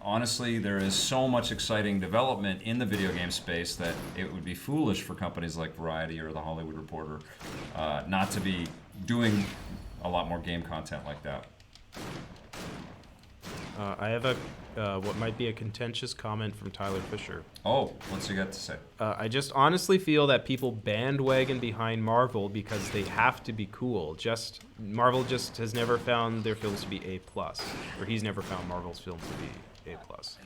honestly, there is so much exciting development in the video game space that it would be foolish for companies like Variety or The Hollywood Reporter not to be doing a lot more game content like that. I have what might be a contentious comment from Tyler Fisher. Oh, what's he got to say? I just honestly feel that people bandwagon behind Marvel because they have to be cool. Marvel just has never found their films to be A+, or he's never found Marvel's films to be A+.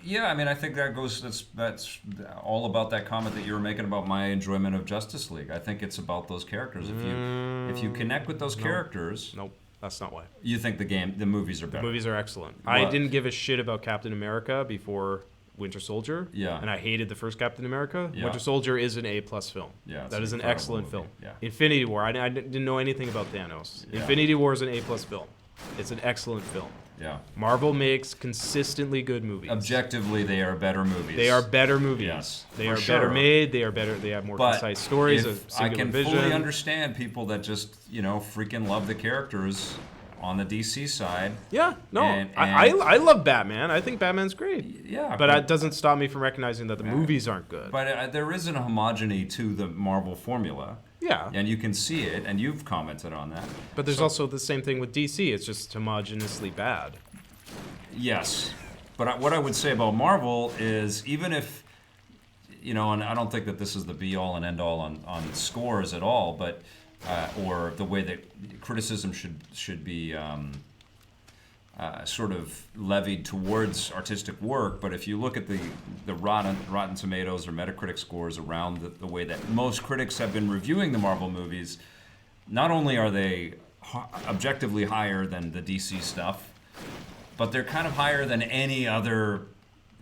Yeah, I mean, I think that's all about that comment that you were making about my enjoyment of Justice League. I think it's about those characters. If you connect with those characters, nope, that's not why. You think the movies are better. The movies are excellent. I didn't give a shit about Captain America before Winter Soldier. Yeah. And I hated the first Captain America. Yeah. Winter Soldier is an A+ film. Yeah, that is an excellent film. Yeah. Infinity War. I didn't know anything about Thanos. Yeah. Infinity War is an A+ film. It's an excellent film. Yeah. Marvel makes consistently good movies. Objectively, they are better movies. They are better movies. Yes, they for are sure. better made. They are better. They have more concise stories. A singular I can vision. fully understand people that just freaking love the characters on the DC side. Yeah, no, I love Batman. I think Batman's great. Yeah, but it doesn't stop me from recognizing that the movies aren't good. But there isn't a homogeny to the Marvel formula. Yeah. And you can see it, and you've commented on that. But there's also the same thing with DC. It's just homogeneously bad. Yes. But what I would say about Marvel is even if, and I don't think that this is the be-all and end-all on scores at all, but or the way that criticism should be sort of levied towards artistic work. But if you look at the Rotten Tomatoes or Metacritic scores around the way that most critics have been reviewing the Marvel movies, not only are they objectively higher than the DC stuff, but they're kind of higher than any other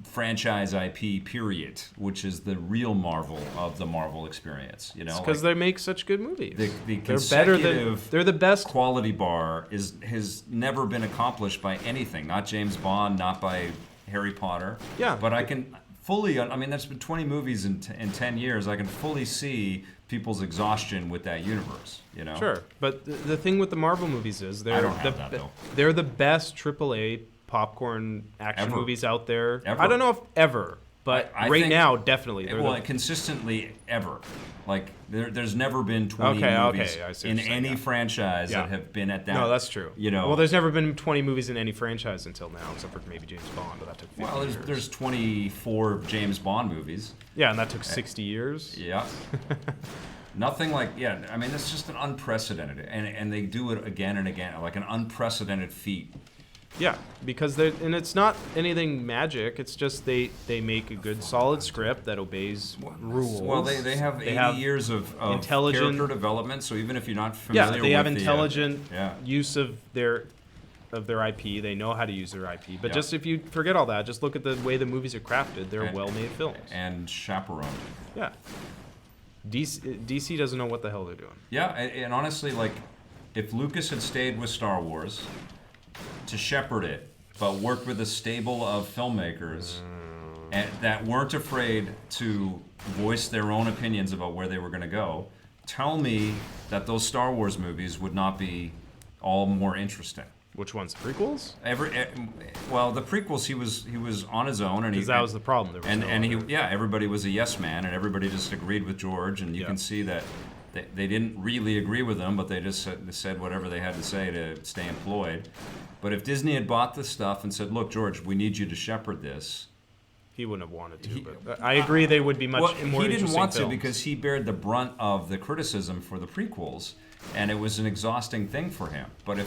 franchise IP, period, which is the real Marvel of the Marvel experience. Because they make such good movies. They're better than they're the best. Quality bar has never been accomplished by anything. Not James Bond, not by Harry Potter. Yeah. But I can fully. I mean, there's been 20 movies in 10 years. I can fully see people's exhaustion with that universe. Sure, but the thing with the Marvel movies is I don't have that, though. They're the best AAA popcorn action movies out there. Ever. I don't know if ever, but I right think, now, definitely. Consistently ever. Like, there's never been 20 movies in any franchise that have been at that. No, that's true. Well, there's never been 20 movies in any franchise until now, except for maybe James Bond, but that took 50 years. There's 24 James Bond movies. Yeah, and that took 60 years. Yeah. Nothing like, I mean, it's just an unprecedented, and they do it again and again, like an unprecedented feat Yeah, because and it's not anything magic. It's just they make a good, solid script that obeys rules. Well, they have 80 years of intelligent character development, so even if you're not familiar with they have the, intelligent use of their IP. They know how to use their IP. But just if you forget all that, just look at the way the movies are crafted. They're well-made films. And chaperoned. Yeah. DC doesn't know what the hell they're doing. Yeah, and honestly, like, if Lucas had stayed with Star Wars to shepherd it, but worked with a stable of filmmakers that weren't afraid to voice their own opinions about where they were going to go, tell me that those Star Wars movies would not be all more interesting. Which ones? Prequels? Well, the prequels, he was on his own, and that was the problem. There was everybody was a yes man, and everybody just agreed with George, and you can see that they didn't really agree with him, but they just said whatever they had to say to stay employed. But if Disney had bought this stuff and said, "Look, George, we need you to shepherd this," he wouldn't have wanted to. But I agree, they would be much more interesting. He didn't want films. to because he bared the brunt of the criticism for the prequels, and it was an exhausting thing for him. But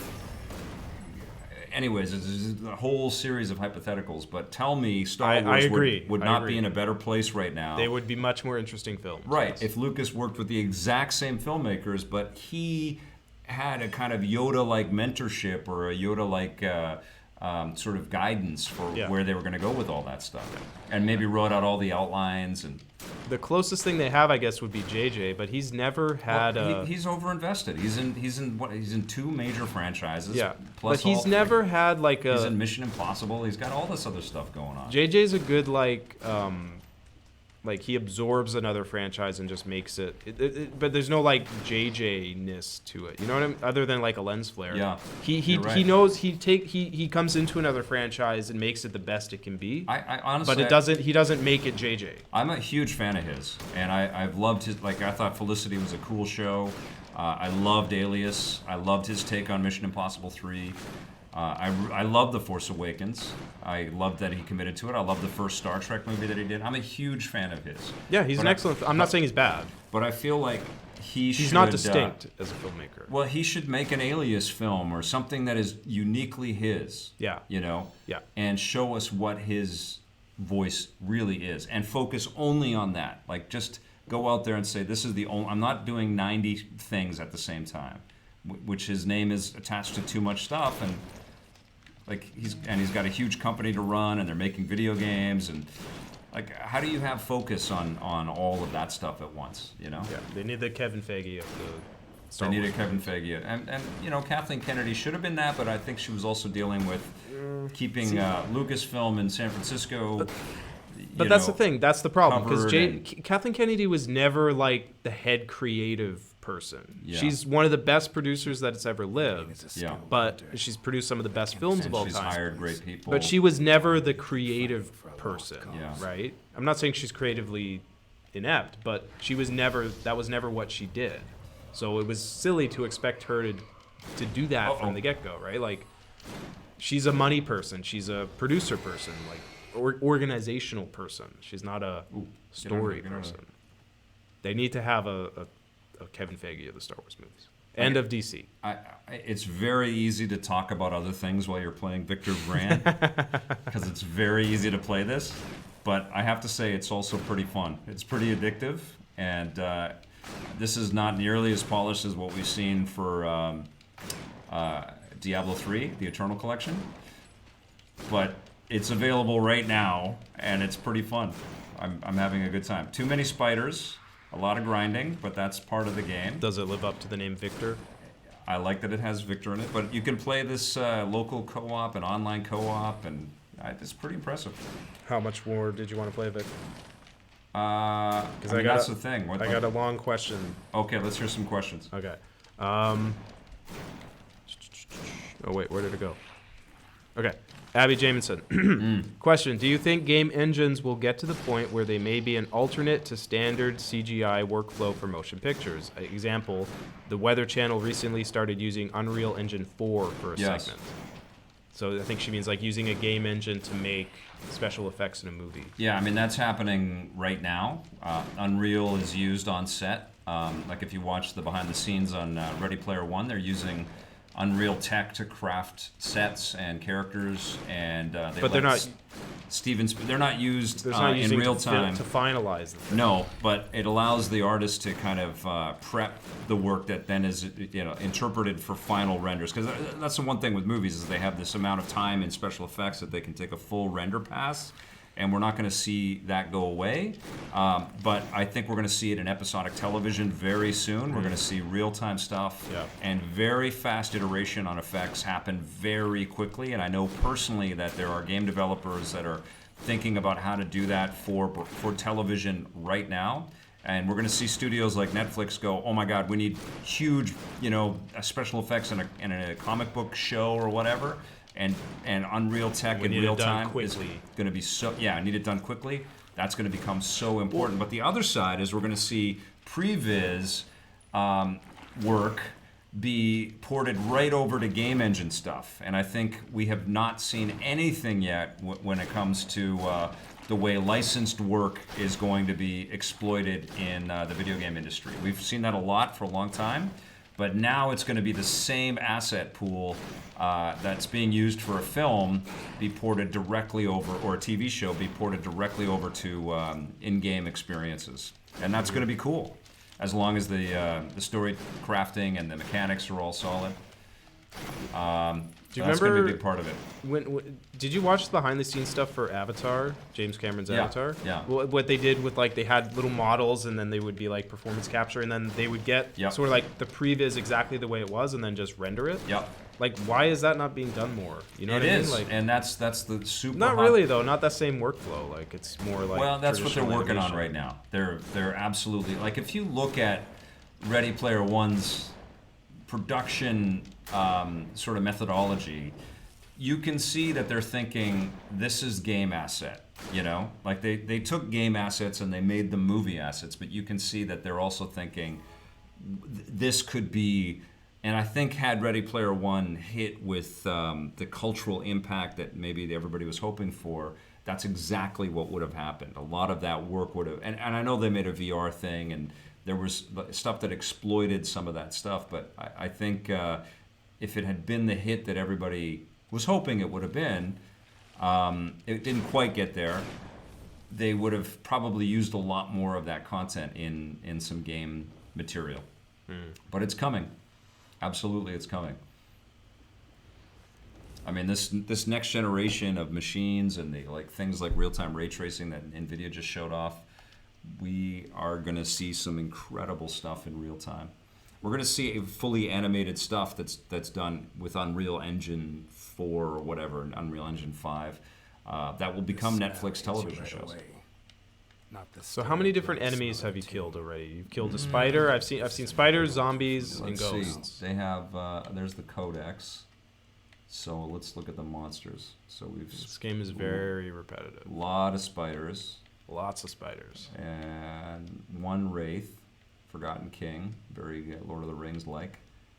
anyways, it's a whole series of hypotheticals, but tell me Star Wars would not be in a better place right now. They would be much more interesting films. Right. If Lucas worked with the exact same filmmakers, but he had a kind of Yoda-like mentorship or a Yoda-like sort of guidance for where they were going to go with all that stuff. And maybe wrote out all the outlines. And the closest thing they have, I guess, would be JJ, but he's never had he's overinvested. He's in 2 major franchises. Yeah, plus but he's never had like He's in Mission Impossible. He's got all this other stuff going on. JJ's a good like he absorbs another franchise and just makes it, but there's no like JJ-ness to it. You know what I mean? Other than like a lens flare. Yeah. He knows he comes into another franchise and makes it the best it can be. I honestly, but he doesn't make it JJ. I'm a huge fan of his, and I've loved his. Like, I thought Felicity was a cool show. I loved Alias. I loved his take on Mission Impossible 3. I love The Force Awakens. I love that he committed to it. I love the first Star Trek movie that he did. I'm a huge fan of his. Yeah, he's an excellent. I'm not saying he's bad, but I feel like he's not distinct as a filmmaker. Well, he should make an Alias film or something that is uniquely his. Yeah. You know. Yeah. And show us what his voice really is, and focus only on that. Like, just go out there and say, "This is the only." I'm not doing 90 things at the same time, which his name is attached to too much stuff, and. Like he's got a huge company to run, and they're making video games, and like, how do you have focus on all of that stuff at once? You know? Yeah, they need the Kevin Feige of the Star Wars. They needed Kevin Feige, and you know, Kathleen Kennedy should have been that, but I think she was also dealing with keeping Lucasfilm in San Francisco. But that's the thing. That's the problem, because Kathleen Kennedy was never like the head creative person. Yeah. She's one of the best producers that has ever lived. Yeah. But she's produced some of the best films of all time. She's hired great people. But she was never the creative person, yeah. Right? I'm not saying she's creatively inept, but she was never. That was never what she did. So it was silly to expect her to do that from the get-go, right? Like, she's a money person. She's a producer person. Like. Organizational person. She's not a story person. They need to have a Kevin Feige of the Star Wars movies and of DC. It's very easy to talk about other things while you're playing Victor Vran because it's very easy to play this. But I have to say, it's also pretty fun. It's pretty addictive, and this is not nearly as polished as what we've seen for Diablo 3, the Eternal Collection, but it's available right now, and it's pretty fun. I'm having a good time. Too many spiders, a lot of grinding, but that's part of the game. Does it live up to the name Victor? I like that it has Victor in it, but you can play this local co-op and online co-op, and it's pretty impressive. How much more did you want to play, Vic? That's the thing. I got a long question. Okay, let's hear some questions. Okay. Oh, wait, where did it go? Okay. Abby Jamieson. Question: do you think game engines will get to the point where they may be an alternate to standard CGI workflow for motion pictures? Example, the Weather Channel recently started using Unreal Engine 4 for a segment. So I think she means like using a game engine to make special effects in a movie. Yeah, I mean, that's happening right now. Unreal is used on set. Like if you watch the behind the scenes on Ready Player One, they're using Unreal tech to craft sets and characters, and But they're not. They're not used There's not in using real to time to finalize the thing. No, but it allows the artist to kind of prep the work that then is interpreted for final renders. Because that's the one thing with movies is they have this amount of time in special effects that they can take a full render pass, and we're not going to see that go away. But I think we're going to see it in episodic television very soon. We're going to see real-time stuff and very fast iteration on effects happen very quickly. And I know personally that there are game developers that are thinking about how to do that for television right now. And we're going to see studios like Netflix go, oh my God, we need huge, special effects in a comic book show or whatever. And Unreal tech in real time is going to be I need it done quickly. That's going to become so important. But the other side is we're going to see previs work be ported right over to game engine stuff. And I think we have not seen anything yet when it comes to the way licensed work is going to be exploited in the video game industry. We've seen that a lot for a long time. But now it's going to be the same asset pool that's being used for a film be ported directly over, or a TV show be ported directly over to in-game experiences. And that's going to be cool, as long as the story crafting and the mechanics are all solid. Do you that's remember going to be a big part of it. When did you watch the behind-the-scenes stuff for Avatar, James Cameron's Avatar? Yeah. What they did with they had little models, and then they would be performance capture, and then they would get sort of the previs exactly the way it was, and then just render it. Yep. Why is that not being done more? You know it what I is, mean? and that's the super. Not really though. Not that same workflow. It's more Well, that's what they're working on animation. right now. They're absolutely if you look at Ready Player One's production sort of methodology, you can see that they're thinking this is game asset. They took game assets and they made them movie assets, but you can see that they're also thinking this could be. And I think had Ready Player One hit with the cultural impact that maybe everybody was hoping for, that's exactly what would have happened. A lot of that work would have, and I know they made a VR thing, and there was stuff that exploited some of that stuff, but I think if it had been the hit that everybody was hoping it would have been, it didn't quite get there. They would have probably used a lot more of that content in some game material. But it's coming. Absolutely, it's coming. I mean, this next generation of machines and the things like real-time ray tracing that NVIDIA just showed off, we are going to see some incredible stuff in real time. We're going to see fully animated stuff that's done with Unreal Engine 4 or whatever, and Unreal Engine 5, that will become Netflix television shows. So how many different enemies have you killed already? You've killed a spider. I've seen spiders, zombies, and ghosts. They have there's the codex. So let's look at the monsters. So this game is very repetitive. A lot of spiders. Lots of spiders. And one wraith, Forgotten King, very Lord of the Rings like,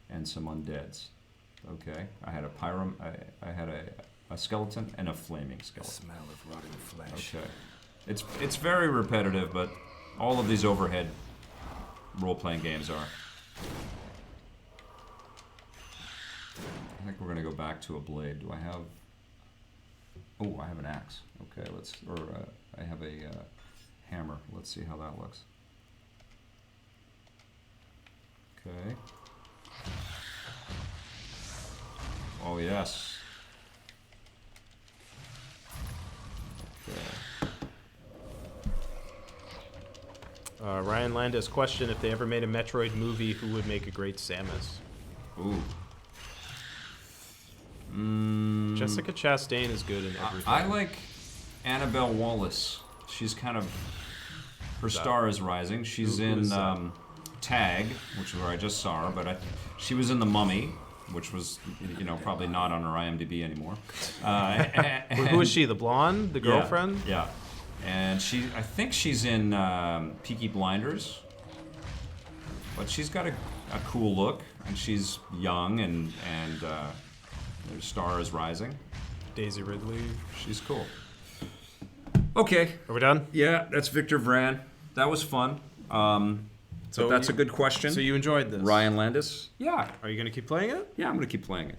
and some undeads. Okay, I had I had a skeleton and a flaming skeleton. The smell of rotting flesh. Okay. It's very repetitive, but all of these overhead role-playing games are. I think we're gonna go back to a blade. Do I have? Oh, I have an axe. Okay, I have a hammer. Let's see how that looks. Okay. Oh yes. Okay. Ryan Landis question: if they ever made a Metroid movie, who would make a great Samus? Ooh. Jessica Chastain is good in everything. I like Annabelle Wallace. She's kind of her star is rising. She's in Tag, which is where I just saw her, but she was in The Mummy, which was probably not on her IMDb anymore. Who is she? The blonde, the girlfriend? Yeah. And I think she's in Peaky Blinders, but she's got a cool look, and she's young, and her star is rising. Daisy Ridley. She's cool. Okay. Are we done? Yeah, that's Victor Vran. That was fun. So that's a good question. So you enjoyed this, Ryan Landis? Yeah. Are you going to keep playing it? Yeah, I'm going to keep playing it.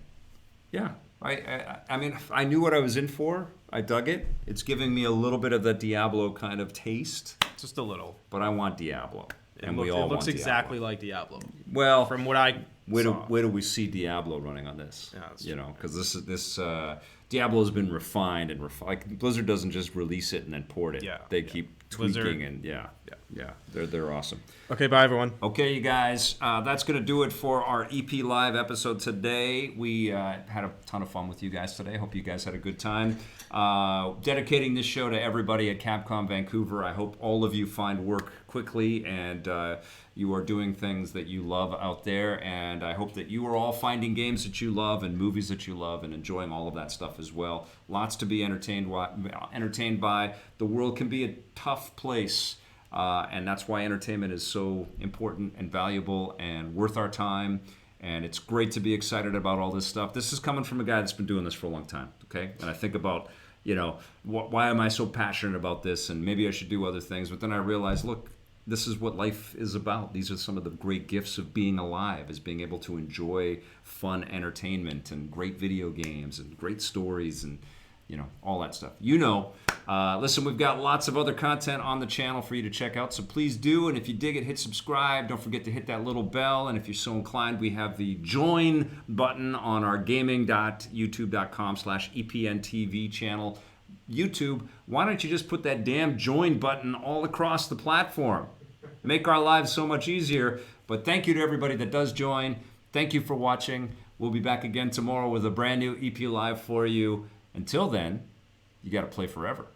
Yeah. I mean, I knew what I was in for. I dug it. It's giving me a little bit of the Diablo kind of taste. Just a little. But I want Diablo. And it looks want exactly Diablo. like Diablo. Well, from what I saw. Where do we see Diablo running on this? Yeah, that's you know, because this Diablo has been refined and like Blizzard doesn't just release it and then port it. Yeah, they keep tweaking Blizzard, and yeah. They're awesome. Okay, bye everyone. Okay, you guys, that's gonna do it for our EP Live episode today. We had a ton of fun with you guys today. Hope you guys had a good time. Dedicating this show to everybody at Capcom Vancouver. I hope all of you find work quickly and you are doing things that you love out there. And I hope that you are all finding games that you love and movies that you love and enjoying all of that stuff as well. Lots to be entertained by. The world can be a tough place. And that's why entertainment is so important and valuable and worth our time. And it's great to be excited about all this stuff. This is coming from a guy that's been doing this for a long time, okay? And I think about, you know, why am I so passionate about this? And maybe I should do other things. But then I realized, look, this is what life is about. These are some of the great gifts of being alive, is being able to enjoy fun entertainment and great video games and great stories and, you know, all that stuff. You know, listen, we've got lots of other content on the channel for you to check out, so please do. And if you dig it, hit subscribe. Don't forget to hit that little bell. And if you're so inclined, we have the join button on our gaming.youtube.com/EPNTV channel. YouTube, why don't you just put that damn join button all across the platform? Make our lives so much easier. But thank you to everybody that does join. Thank you for watching. We'll be back again tomorrow with a brand new EP Live for you. Until then, you got to play forever.